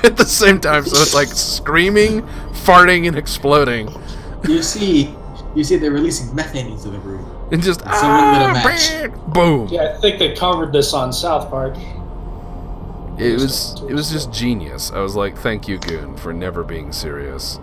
at the same time. So it's screaming, farting, and exploding. You see, they're releasing methane into the room. And just Someone lit a match. Boom. Yeah, I think they covered this on South Park. It was just genius. I was like, thank you, Goon, for never being serious.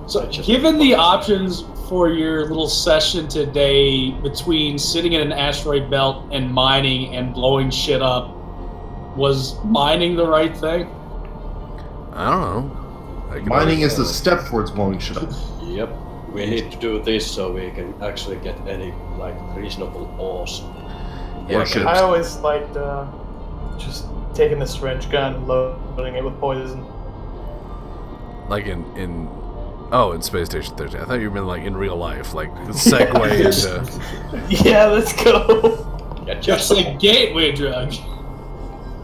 So, given the options for your little session today between sitting in an asteroid belt and mining and blowing shit up, was mining the right thing? I don't know. Mining is the step towards blowing shit up. Yep. We need to do this so we can actually get any reasonable ores. Yeah, shit. I always liked just taking the syringe gun and loading it with poison. in Space Station 13. I thought you meant in real life, segue into. Yeah, let's go. Just like gateway drug.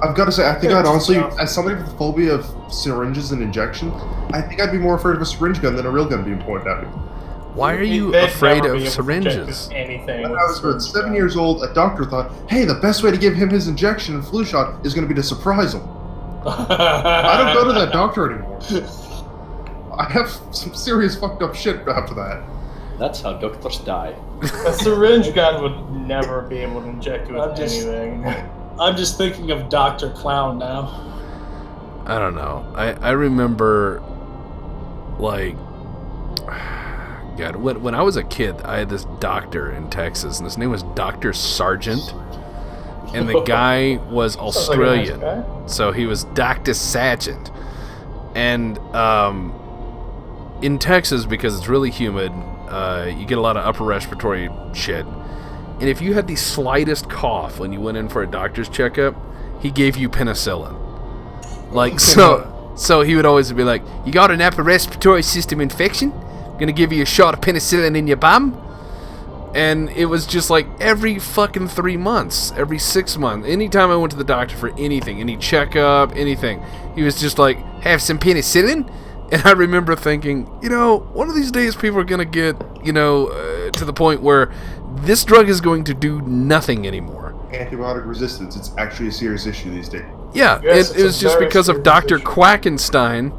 I've got to say, I think I'd honestly, as somebody with a phobia of syringes and injection, I think I'd be more afraid of a syringe gun than a real gun being pointed at me. Why are you They'd afraid never of be able to syringes? inject anything When with I was about 7 years old, a doctor thought, hey, the best way to give him his injection and flu shot is going to be to surprise him. I don't go to that doctor anymore. I have some serious fucked up shit after that. That's how doctors die. A syringe gun would never be able to inject you with anything. I'm just thinking of Dr. Clown now. I don't know. I remember, God, when I was a kid, I had this doctor in Texas, and his name was Dr. Sargent, and the guy was Australian, Sounds like a nice guy. so he was Dr. Sargent. And in Texas, because it's really humid, you get a lot of upper respiratory shit. And if you had the slightest cough when you went in for a doctor's checkup, he gave you penicillin. So he would always be like, you got an upper respiratory system infection? Gonna give you a shot of penicillin in your bum? And it was just every fucking 3 months, every 6 months, anytime I went to the doctor for anything, any checkup, anything, he was just like, have some penicillin? And I remember thinking, one of these days people are gonna get, to the point where this drug is going to do nothing anymore. Antibiotic resistance, it's actually a serious issue these days. Yeah, Yes, it was it's a just very because of serious Dr. issue. Quackenstein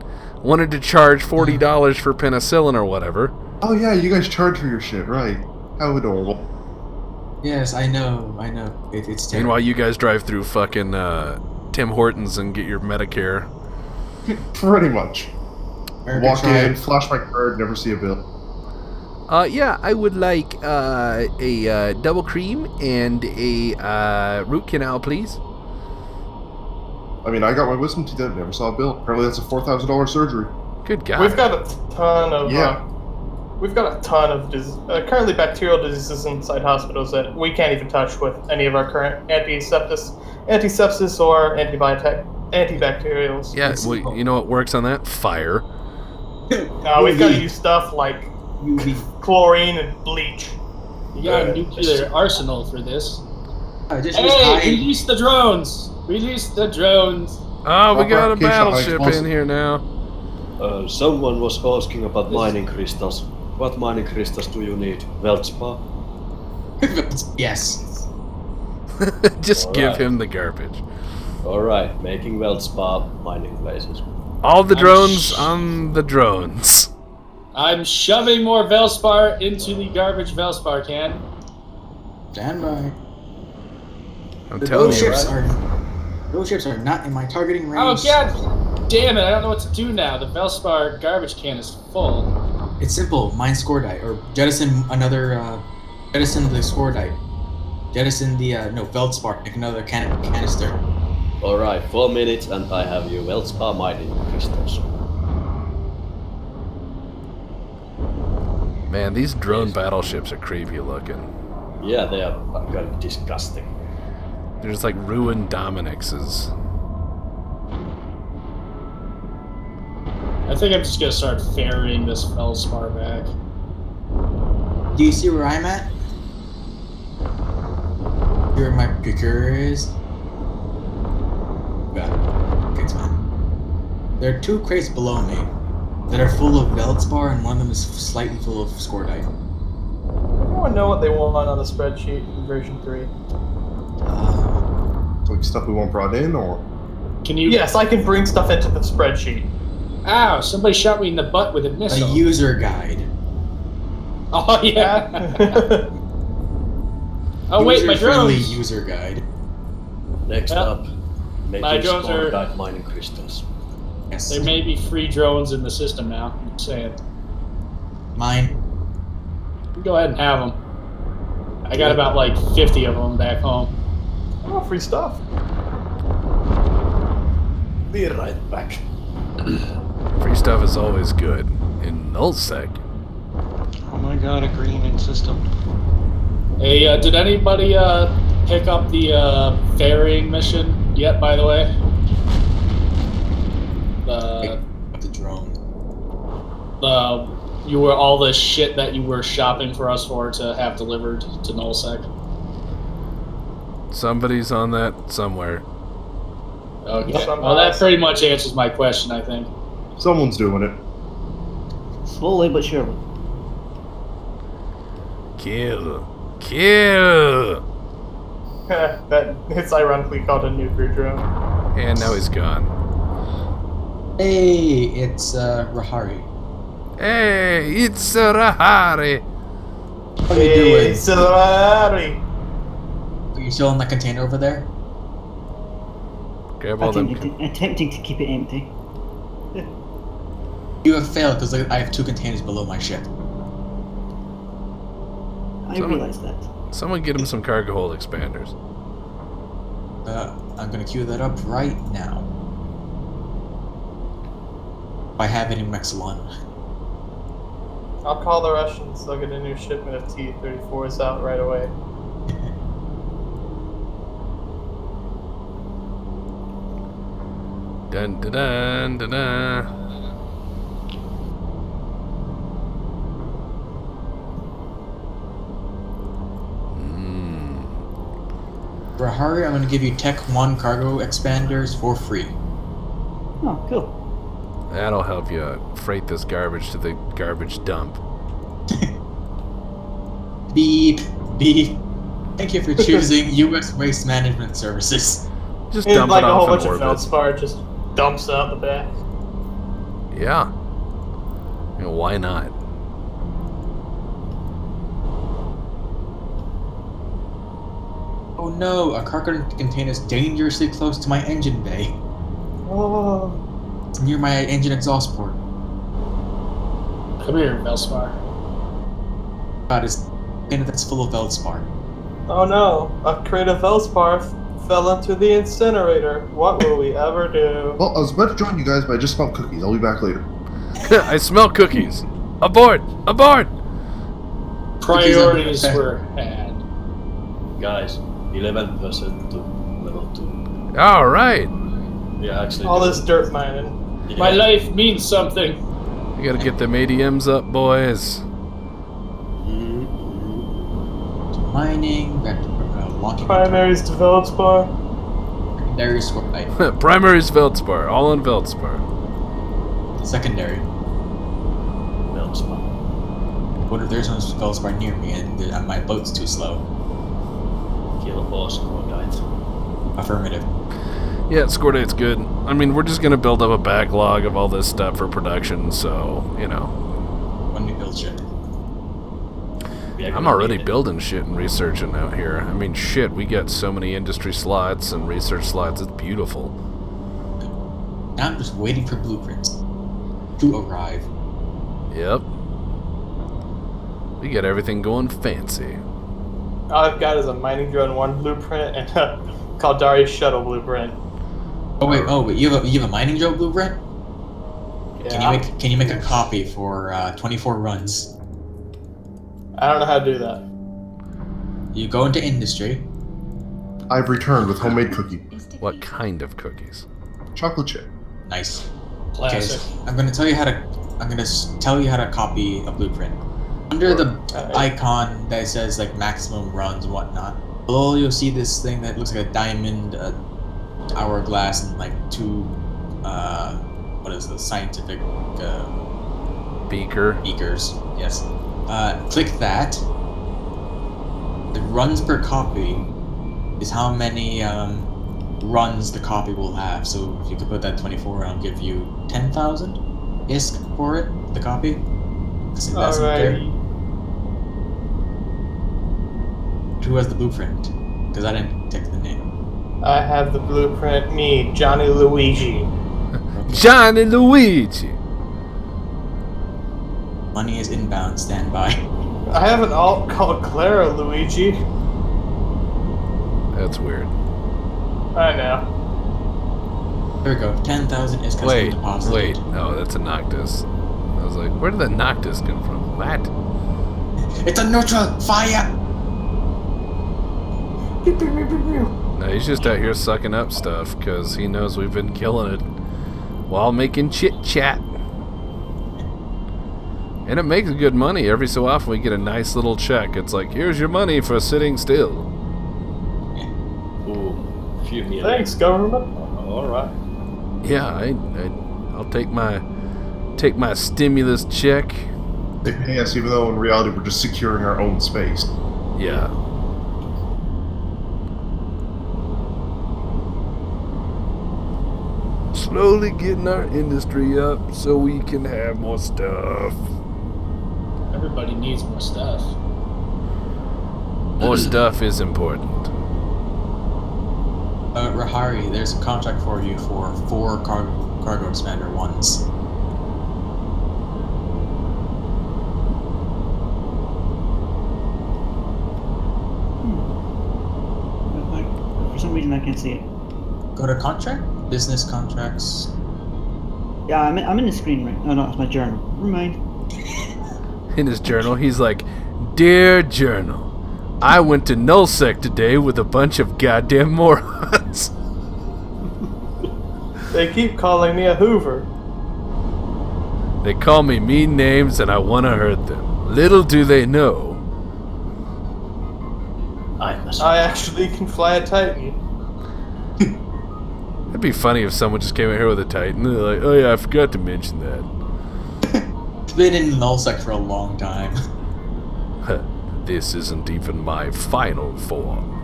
wanted to charge $40 for penicillin or whatever. Oh yeah, you guys charge for your shit, right? How adorable. Yes, I know. It's terrible. Meanwhile, you guys drive through fucking Tim Hortons and get your Medicare. Pretty much. America Walk tried. in, flash my card, never see a bill. Yeah, I would like a double cream and a root canal, please. I mean, I got my wisdom teeth out, never saw a bill. Apparently that's a $4,000 surgery. Good God. We've got a ton of Yeah. currently bacterial diseases inside hospitals that we can't even touch with any of our current antisepsis or antibacterials. Yeah, well, you know what works on that? Fire. We've got to use stuff like chlorine and bleach. You got a nuclear arsenal for this. Just Hey, release the drones! Release the drones! Oh, we got a Rocket battleship ship, in here now. Someone was asking about mining crystals. What mining crystals do you need? Veldspar? Yes. Just give Alright. him the garbage. Alright, making Veldspar mining places. All the drones on the drones. I'm shoving more Velspar into the garbage Velspar can. Stand by. I'm telling you. Those ships are not in my targeting Oh range. god damn it, I don't know what to do now. The Velspar garbage can is full. It's simple. Mine score die, or jettison jettison the score die. Jettison the Veldspar, make another canister. Alright, 4 minutes and I have you Veldspar mining crystals. Man, these drone battleships are creepy looking. Yeah, they are kind of disgusting. There's like ruined Dominic's. I think I'm just gonna start ferrying this Feldspar back. Do you see where I'm at? Where my picker is? Got it. Thanks, man. There are 2 crates below me that are full of Veldspar, and one of them is slightly full of Scordite. Anyone know what they want on the spreadsheet in version 3? Like stuff we want brought in, or? Can you? Yes, I can bring stuff into the spreadsheet. Ow! Somebody shot me in the butt with a A missile. user guide. Oh yeah. Oh wait, my User-friendly drones. user guide. Next Yep. up, My making drones are- Scordite mining crystals. Yes. There may be free drones in the system now. I'm saying. Mine. You go ahead and have them. I got about like 50 of them back home. Oh, free stuff. Be right back. Free stuff is always good in Nullsec. Oh my god, agreement system. Hey, did anybody pick up the ferrying mission yet? By the way, The drone. you were all the shit that you were shopping for us for to have delivered to Nullsec. Somebody's on that somewhere. Okay. Somehow. Well, that pretty much answers my question, I think. Someone's doing it. Slowly but surely. Kill. Kill! That it's ironically called a nuclear drone. And now he's gone. Hey, it's Rahari. Hey, it's Rahari. How you doing? Ferrari. Are you still in that container over there? Grab all them. Attempting to keep it empty. You have failed because I have 2 containers below my ship. I realize that. Someone get him some cargo hold expanders. I'm gonna queue that up right now. I have it in Mexilon. I'll call the Russians. They'll get a new shipment of T-34s out right away. Dun dun dun dun dun. Rahari, I'm gonna give you Tech 1 cargo expanders for free. Oh, cool. That'll help you freight this garbage to the garbage dump. Beep, beep. Thank you for choosing U.S. Waste Management Services. Just And dump like it a whole off bunch in of orbit. Feldspar just dumps out the back. Yeah. You know, why not? Oh no, a cargo container is dangerously close to my engine bay. Oh. It's near my engine exhaust port. Come here, Velspar. God, it's container that's full of Veldspar. Oh no, a crate of Feldspar fell into the incinerator. What will we ever do? Well, I was about to join you guys, but I just smelled cookies. I'll be back later. I smell cookies. Aboard! Aboard! Priorities were had. Guys, 11% to level 2. All right. Yeah, actually. All this dirt mining. Yeah. My life means something. We gotta get them ADMs up, boys. Mining, locking Primaries to Feldspar. secondary squad. Primary's Veldspar. All on Veldspar. Secondary. Veldspar. What if there's no Veldspar near me and my boat's too slow? Kill boss Scordite. Affirmative. Yeah, Scordite's good. I mean, we're just gonna build up a backlog of all this stuff for production, so, you know. When we build shit. I'm already building shit and researching out here. I mean, shit, we got so many industry slots and research slots. It's beautiful. Now I'm just waiting for blueprints to arrive. Yep. We got everything going fancy. All I've got is a mining drone 1 blueprint and a Caldari shuttle blueprint. Oh wait, you have a mining drill blueprint? Yeah. Can you make a copy for 24 runs? I don't know how to do that. You go into industry. I've returned with homemade cookie. What kind of cookies? Chocolate chip. Nice. Classic. Okay, I'm gonna tell you how to. I'm gonna tell you how to copy a blueprint. Under the icon that says like maximum runs and whatnot, below you'll see this thing that looks like a diamond, hourglass, and like two. What is the scientific? Beakers. Yes. Click that. The runs per copy is how many runs the copy will have. So if you could put that 24, I'll give you 10,000 ISK for it, the copy. Alright. Who has the blueprint? Because I didn't take the name. I have the blueprint. Me, Johnny Luigi. Johnny Luigi! Money is inbound. Stand by. I have an alt called Clara Luigi. That's weird. I know. Here we go. 10,000 ISK has been deposited. Wait. Oh, that's a Noctis. I was like, where did the Noctis come from? What? It's a neutral fire! No, he's just out here sucking up stuff because he knows we've been killing it while making chit-chat. And it makes good money. Every so often we get a nice little check. It's like, here's your money for sitting still. Ooh, few million. Thanks, government. Alright. Yeah, I'll take my stimulus check. They pay us even though in reality we're just securing our own space. Yeah. Slowly getting our industry up so we can have more stuff. Everybody needs more stuff. More stuff is important. Rahari, there's a contract for you for 4 cargo expander ones. For some reason I can't see it. Go to contract, business contracts. Yeah, I'm in the screen right. Oh no, it's my journal. Never mind. In his journal, he's like, Dear Journal, I went to Nullsec today with a bunch of goddamn morons. They keep calling me a Hoover. They call me mean names and I want to hurt them. Little do they know. I actually can fly a Titan. It'd be funny if someone just came in here with a Titan. They're like, oh yeah, I forgot to mention that. It's been in Nullsec for a long time. This isn't even my final form.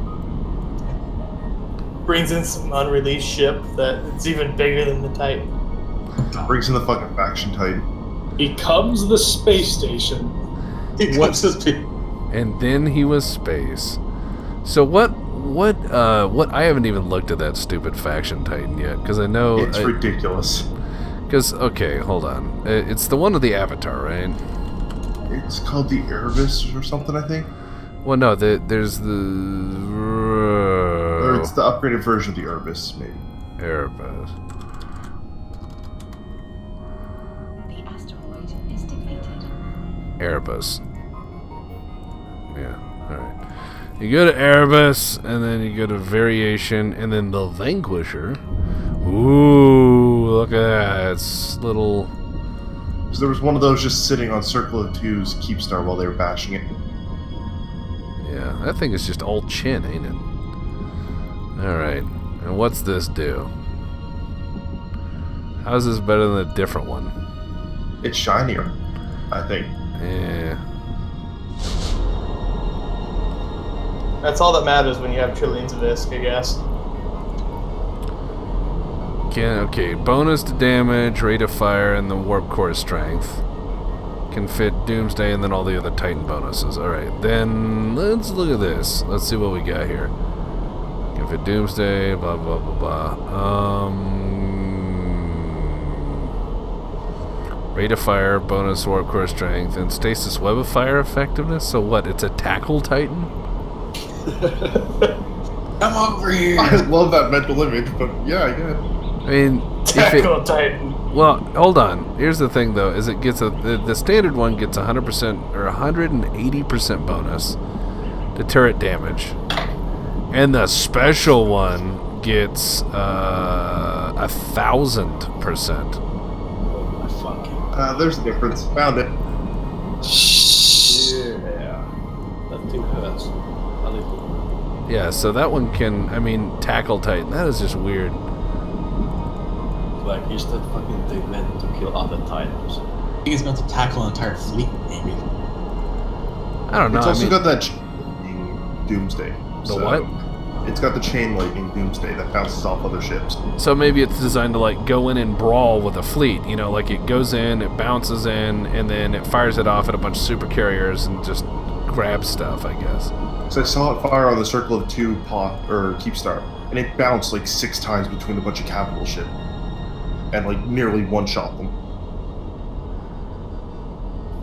Brings in some unreleased ship that it's even bigger than the Titan. Brings in the fucking faction Titan. Becomes the space station. And then he was space. So what I haven't even looked at that stupid faction Titan yet, because I know it's ridiculous. Because okay, hold on, it's the one with the avatar, right? It's called the Erebus or something, I think. Well, no, there's the or it's the upgraded version of the Erebus, maybe. Erebus. The asteroid is depleted. Erebus. Yeah, alright. You go to Erebus, and then you go to Variation, and then the Vanquisher. Ooh, look at that. It's little... So there was one of those just sitting on Circle of Two's Keepstar while they were bashing it. Yeah, that thing is just all chin, ain't it? Alright, and what's this do? How's this better than a different one? It's shinier, I think. Yeah. That's all that matters when you have trillions of ISK, I guess. Okay, bonus to damage, rate of fire, and the warp core strength. Can fit Doomsday and then all the other Titan bonuses. Alright, then let's look at this. Let's see what we got here. Can fit Doomsday, blah blah blah blah. Rate of fire, bonus warp core strength, and stasis web of fire effectiveness. So what? It's a tackle Titan? Come over here! I love that mental image, but yeah, I get it. I mean, Tackle Titan. well, hold on. Here's the thing, though, is it gets the standard one gets 100% or 180% bonus, to turret damage. And the special one gets 1,000%. Oh my fucking. There's a difference. Found it. Yeah. That thing hurts. A little. Yeah, so that one can, I mean, tackle Titan. That is just weird. Like, is that fucking thing meant to kill other Titans? I think it's meant to tackle an entire fleet, maybe. I don't know. It's I also mean, got that Doomsday. The what? It's got the chain lightning Doomsday that bounces off other ships. so maybe it's designed to like go in and brawl with a fleet. You know, like it goes in, it bounces in, and then it fires it off at a bunch of super carriers and just grabs stuff, I guess. So I saw it fire on the Circle of Two Keepstar, and it bounced like 6 times between a bunch of capital ship, and like nearly one-shot them.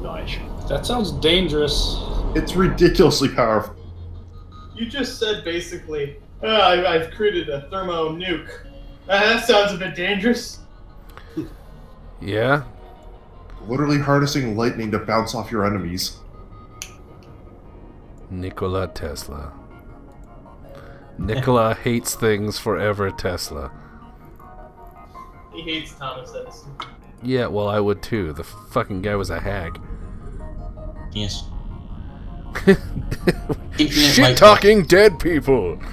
Nice. That sounds dangerous. It's ridiculously powerful. You just said basically, I've created a thermo nuke. That sounds a bit dangerous. Yeah. Literally harnessing lightning to bounce off your enemies. Nikola Tesla. Nikola hates things forever, Tesla. He hates Thomas Edison. Yeah, well, I would too. The fucking guy was a hack. Yes. Infinite Shit light talking dead people. bulb.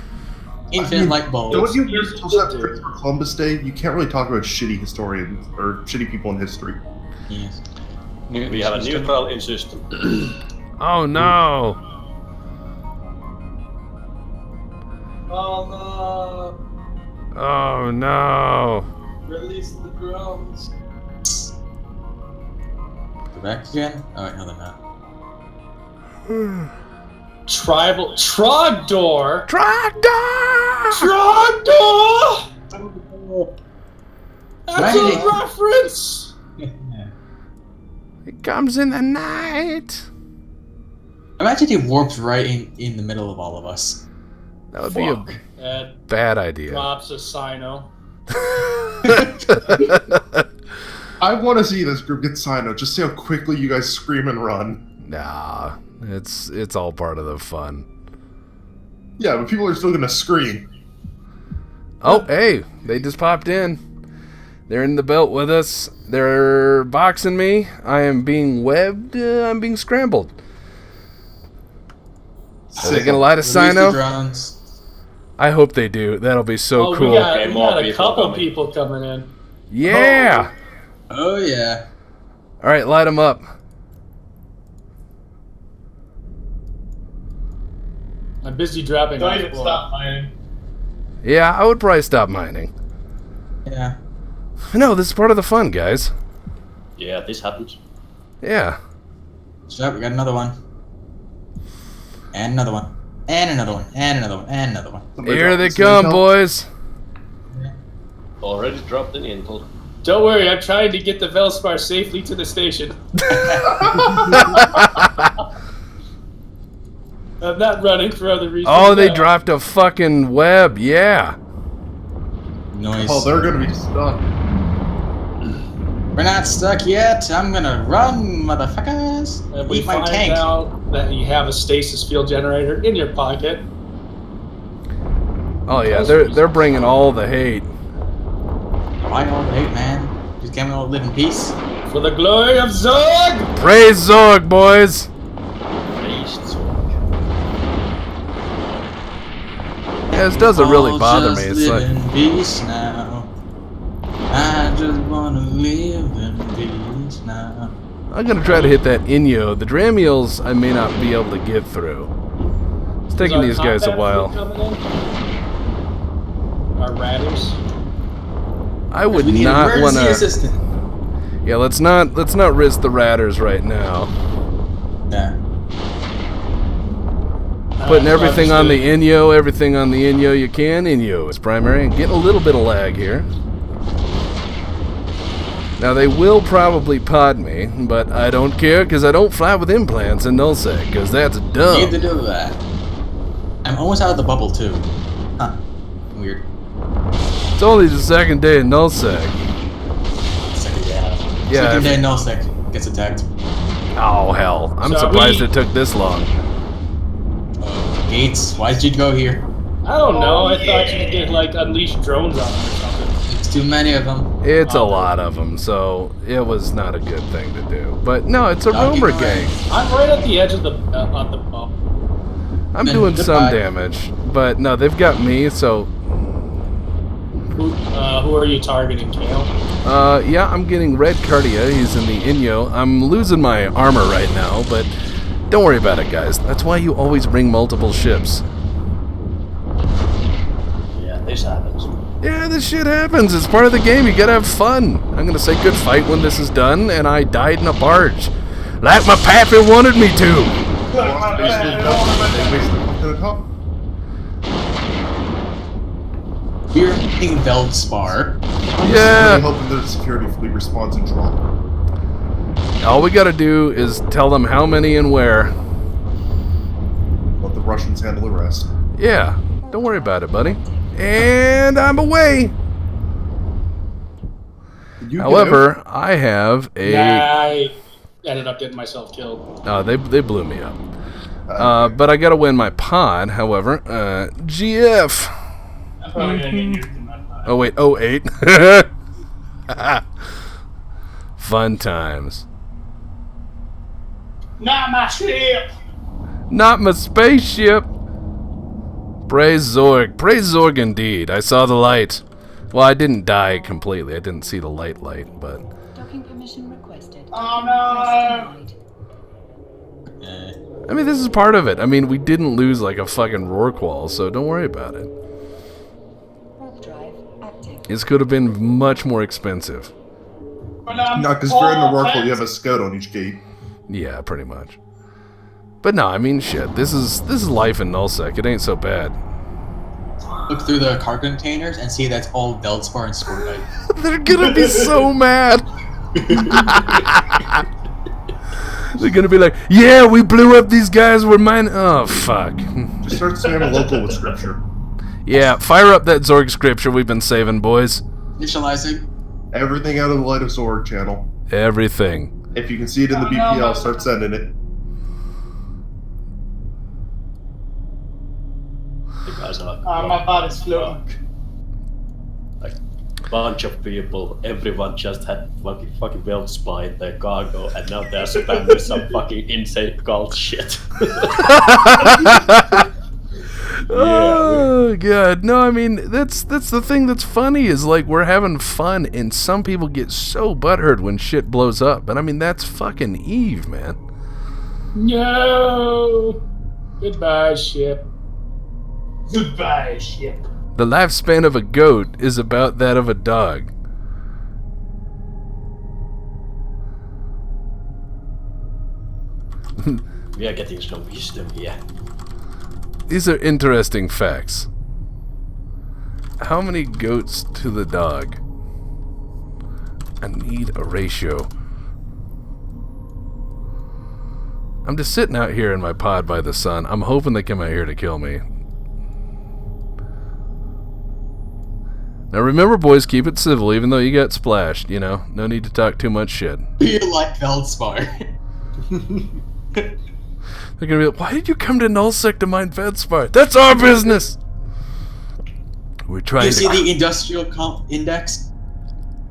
Infinite light bulbs. Don't you hear Christopher Columbus Day? You can't really talk about shitty historians or shitty people in history. Yes. We have a neutral in system. Oh no. Oh no! Oh no. Release the drones. Go back again? Oh wait, no they're not. Tribal Trogdor. Trogdor! Trogdor. That's Right. a reference. It comes in the night. Imagine he warps right in the middle of all of us. That would be a Ed bad idea. drops a Sino. I want to see this group get signed out. Just see how quickly you guys scream and run. Nah, it's all part of the fun. Yeah, but people are still gonna scream. Oh, hey, they just popped in. They're in the belt with us. They're boxing me. I am being webbed. I'm being scrambled. Are they gonna light a Release the Sino? drones. I hope they do. That'll be so Oh, cool. we got Okay, a more couple people people coming in. Yeah. Oh yeah. All right, light them up. I'm busy dropping Don't off even blood. stop mining. Yeah, I would probably stop mining. Yeah. No, this is part of the fun, guys. Yeah, this happens. Yeah. So we got another one. And another one. And another one. And another one. And another one. Somebody Here drop they this come, intel. boys. Already dropped an intel. Don't worry, I'm trying to get the Velspar safely to the station. I'm not running for other reasons. Oh, they now. dropped a fucking web. Yeah. Noise. Oh, they're gonna be stuck. We're not stuck yet. I'm gonna run, motherfuckers. And we Eat my find tank. out that you have a stasis field generator in your pocket. Oh yeah, they're bringing all the hate. I don't hate, man. Just can't all live in peace. For the glory of Zog! Praise Zorg, boys. Yeah, this doesn't really All bother me. just It's live like, in peace now. I just wanna live in peace now. I'm gonna try to hit that Inyo. The Dramiels I may not be able to get through. It's taking these guys a while. Our ratters. I would We need not emergency wanna. assistance. Yeah, let's not risk the Ratters right now. Yeah. Putting everything on the Inyo, everything on the Inyo you can. Inyo is primary, and getting a little bit of lag here. Now they will probably pod me, but I don't care because I don't fly with implants in Nullsec, because that's dumb. Need to do that. I'm almost out of the bubble too. Huh. Weird. It's only the second day in Nullsec. Second day. Yeah. Second day Nullsec gets attacked. Oh hell! I'm So surprised we- it took this long. Gates, why did you go here? I don't know. I thought you could like unleash drones on them or something. There's too many of them. It's a lot of them, so it was not a good thing to do. But no, it's a roamer gang. I'm right at the edge of the on the bump. I'm doing some Goodbye. damage, but no, they've got me, so... Who are you targeting, Kale? Yeah, I'm getting Red Cardia. He's in the Inyo. I'm losing my armor right now, but don't worry about it, guys. That's why you always bring multiple ships. Yeah, this happens. Yeah, this shit happens. It's part of the game. You gotta have fun. I'm gonna say good fight when this is done, and I died in a barge. Like my pappy wanted me to. We're hitting Veldspar. Yeah. I'm hoping their security fleet responds in drop. All we gotta do is tell them how many and where. Let the Russians handle the rest. Yeah, don't worry about it, buddy. And I'm away. However, I have a... I ended up getting myself killed. They blew me up. But I gotta win my pod, however. GF. I'm probably gonna get used in that time. Oh, wait, 08. Fun times. Not my ship! Not my spaceship. Praise Zorg. Praise Zorg indeed. I saw the light. Well, I didn't die completely. I didn't see the light, but... Docking permission requested. Oh no! I mean, this is part of it. I mean, we didn't lose like a fucking Rorqual, so don't worry about it. Warp drive active. This could have been much more expensive. No, because if you're in the Rorqual, you have a scout on each gate. Yeah, pretty much. But no, I mean, shit. This is life in Nullsec. It ain't so bad. Look through the cargo containers and see that's all Veldspar and Scorpite. They're gonna be so mad. They're gonna be like, yeah, we blew up these guys. We're mine. Oh, fuck. Just start spamming local with scripture. Yeah, fire up that Zorg scripture we've been saving, boys. Initializing. Everything out of the Light of Zorg channel. Everything. If you can see it in the BPL, start sending it. You guys are My body's floating. like bunch of people. Everyone just had fucking Veldspar in their cargo, and now they're spamming some fucking insane cult shit. Oh god, no, I mean that's the thing that's funny is like we're having fun, and some people get so butthurt when shit blows up. But I mean that's fucking Eve, man. No. Goodbye, ship. Goodbye, ship. The lifespan of a goat is about that of a dog. We are getting some wisdom here. These are interesting facts. How many goats to the dog? I need a ratio. I'm just sitting out here in my pod by the sun. I'm hoping they come out here to kill me. Now remember, boys, keep it civil, even though you got splashed, you know? No need to talk too much shit. Be like Veldspar. They're gonna be like, why did you come to Nullsec to mine Veldspar? That's our business! We're trying You see to... the industrial index?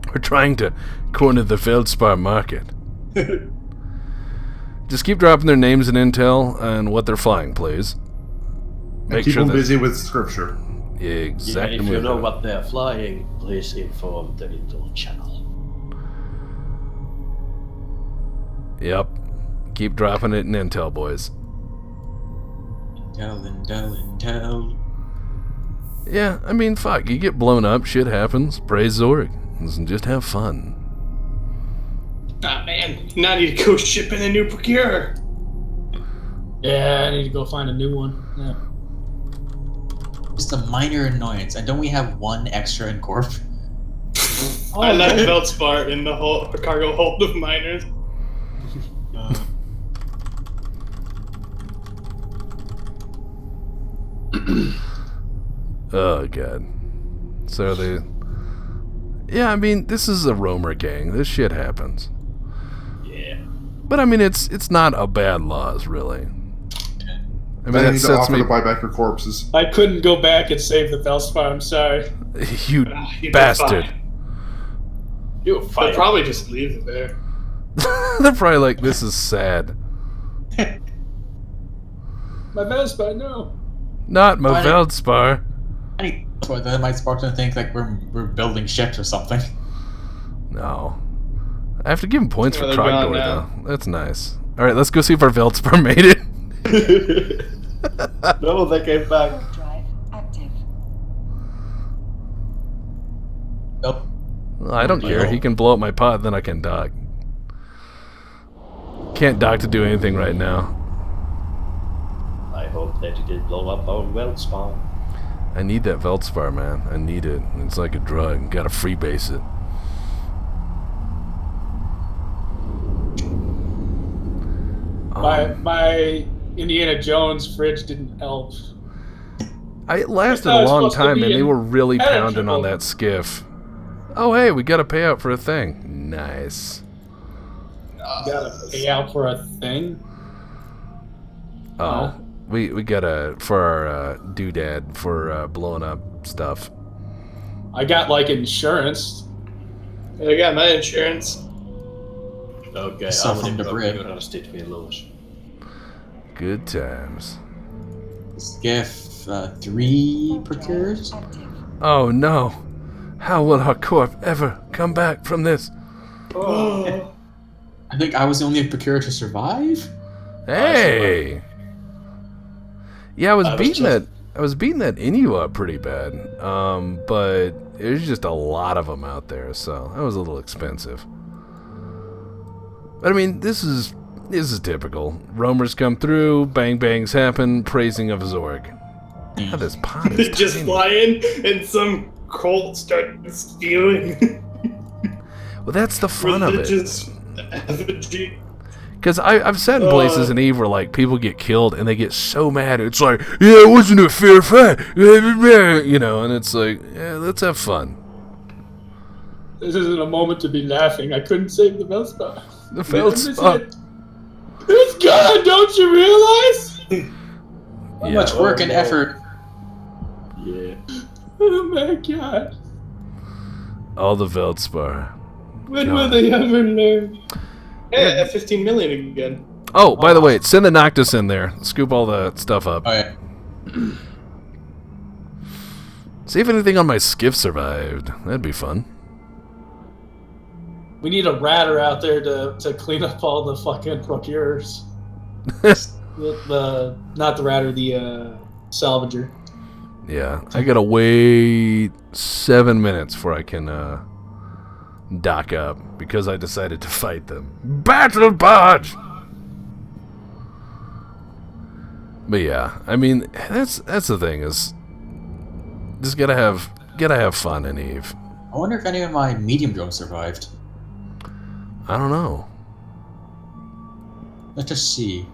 We're trying to corner the Veldspar market. Just keep dropping their names and intel and what they're flying, please. And keep them busy with scripture. Exactly. Even if you know what they're flying, please inform the Intel channel. Yep. Keep dropping it in intel, boys. Intel. Yeah, I mean, fuck. You get blown up, shit happens. Praise Zorg. And just have fun. Ah, man. Now I need to go ship in a new procure. Yeah, I need to go find a new one. Yeah. Just a minor annoyance. And don't we have one extra in Corp? I left Veldspar in the whole cargo hold of miners. Oh, God. So they... Yeah, I mean, this is a roamer gang. This shit happens. Yeah. But I mean, it's not a bad loss, really. I mean, I that need to sets offer me... to buy back your corpses. I couldn't go back and save the Felspar. I'm sorry. You You'd be bastard. fine. You They'll fight. probably just leave it there. They're probably like, this is sad. My Felspar, no. Not my Why- Veldspar. So that might spark them to think like we're building ships or something. No. I have to give him points Well, for they're gone Trogdor, now. though. That's nice. Alright, let's go see if our Veldspar made it. No, they came back. Warp drive active. Nope. Well, I don't care. He can blow up my pod, then I can dock. Can't dock to do anything right now. I hope that you did blow up our weld spawn. I need that Veldspar, man. I need it. It's like a drug. Gotta freebase it. My Indiana Jones fridge didn't help. It lasted I a was long supposed to time, be and they in were really pounding on penetrable. that skiff. Oh, hey, we got a payout for a thing. Nice. You gotta pay out for a thing. Oh, we got a for our doodad for blowing up stuff. I got like insurance. I got my insurance. Okay, So how from many the bridge. procurers did we lose? Good times. Skiff 3 procures. Active. Oh no! How will our corp ever come back from this? Oh. I think I was the only procurer to survive. Hey! Yeah, I was beating just- that. I was beating that Inu up pretty bad. But there's just a lot of them out there, so that was a little expensive. But I mean, this is typical. Roamers come through, bang bangs happen, praising of Zorg. God, this pot is Just tiny. fly in and some cult start stealing Well, that's the fun of it. religious effigy. Because I've sat in places in Eve where like people get killed and they get so mad. It's like, yeah, it wasn't a fair fight, you know, and it's like, yeah, let's have fun. This isn't a moment to be laughing. I couldn't save the Felspar. The Feldspar. It's gone, don't you realize? How much work and effort. Yeah. Oh my god. All the Veldspar. When will they ever learn? Hey, at 15 million again. Oh, by the way, send the Noctis in there. Scoop all the stuff up. Oh yeah. See if anything on my skiff survived. That'd be fun. We need a ratter out there to clean up all the fucking procurers. Not the ratter, the salvager. Yeah, I gotta wait 7 minutes before I can dock up because I decided to fight them. Battle barge. But yeah, I mean that's the thing is just gotta have fun in Eve. I wonder if any of my medium drones survived. I don't know. Let's just see.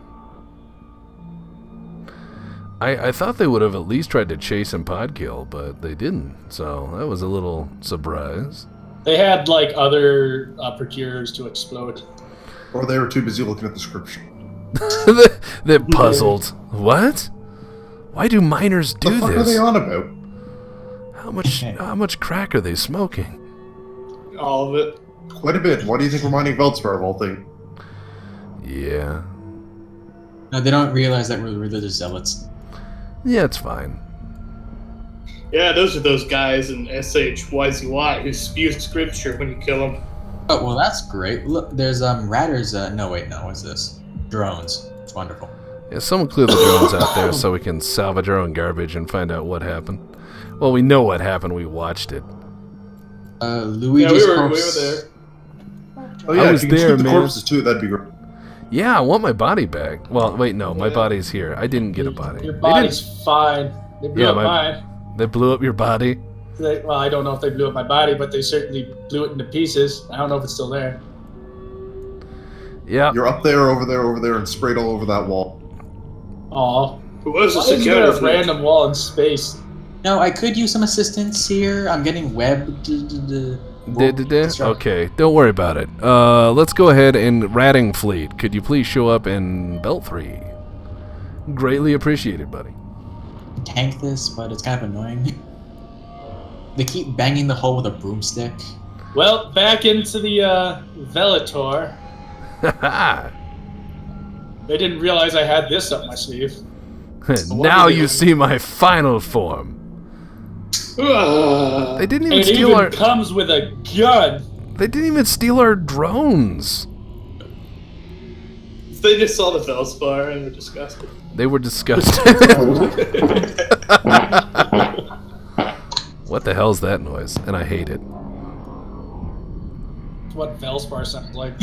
I thought they would have at least tried to chase and pod kill, but they didn't. So that was a little surprise. They had like other procurers to explode. Or they were too busy looking at the scripture. They're puzzled. What? Why do miners do The fuck are this? they on about? How much crack are they smoking? All of it. Quite a bit. Why do you think we're mining Veldspar of all things? Yeah. No, they don't realize that we're religious zealots. Yeah, it's fine. Yeah, those are those guys in SHYZY who spew scripture when you kill them. Oh well, that's great. Look, there's ratters. No, wait, no. What's this? Drones. It's wonderful. Yeah, someone clear the drones out there so we can salvage our own garbage and find out what happened. Well, we know what happened. We watched it. Luigi's we were corpse. there. Oh yeah, was if you can there, scoop the man. corpses too, that'd be great. Yeah, I want my body back. Well, wait, no, my body's here. I didn't get a body. Your They body's fine. They blew Yeah, up mine. didn't- They blew up your body. Well, I don't know if they blew up my body, but they certainly blew it into pieces. I don't know if it's still there. Yeah. You're up there, over there, and sprayed all over that wall. Aw. Who was the Why isn't there security a fleet? random wall in space? No, I could use some assistance here. I'm getting webbed. Okay, don't worry about it. Let's go ahead and Ratting Fleet. Could you please show up in Belt 3? Greatly appreciated, buddy. Tank this, but it's kind of annoying. They keep banging the hull with a broomstick. Well, back into the Velator. They didn't realize I had this up my sleeve. Now you see my final form. They didn't even It steal even our. comes with a gun. They didn't even steal our drones. They just saw the Felspar and were disgusted. They were disgusted. What the hell's that noise? And I hate it. That's what Velspar sounds like.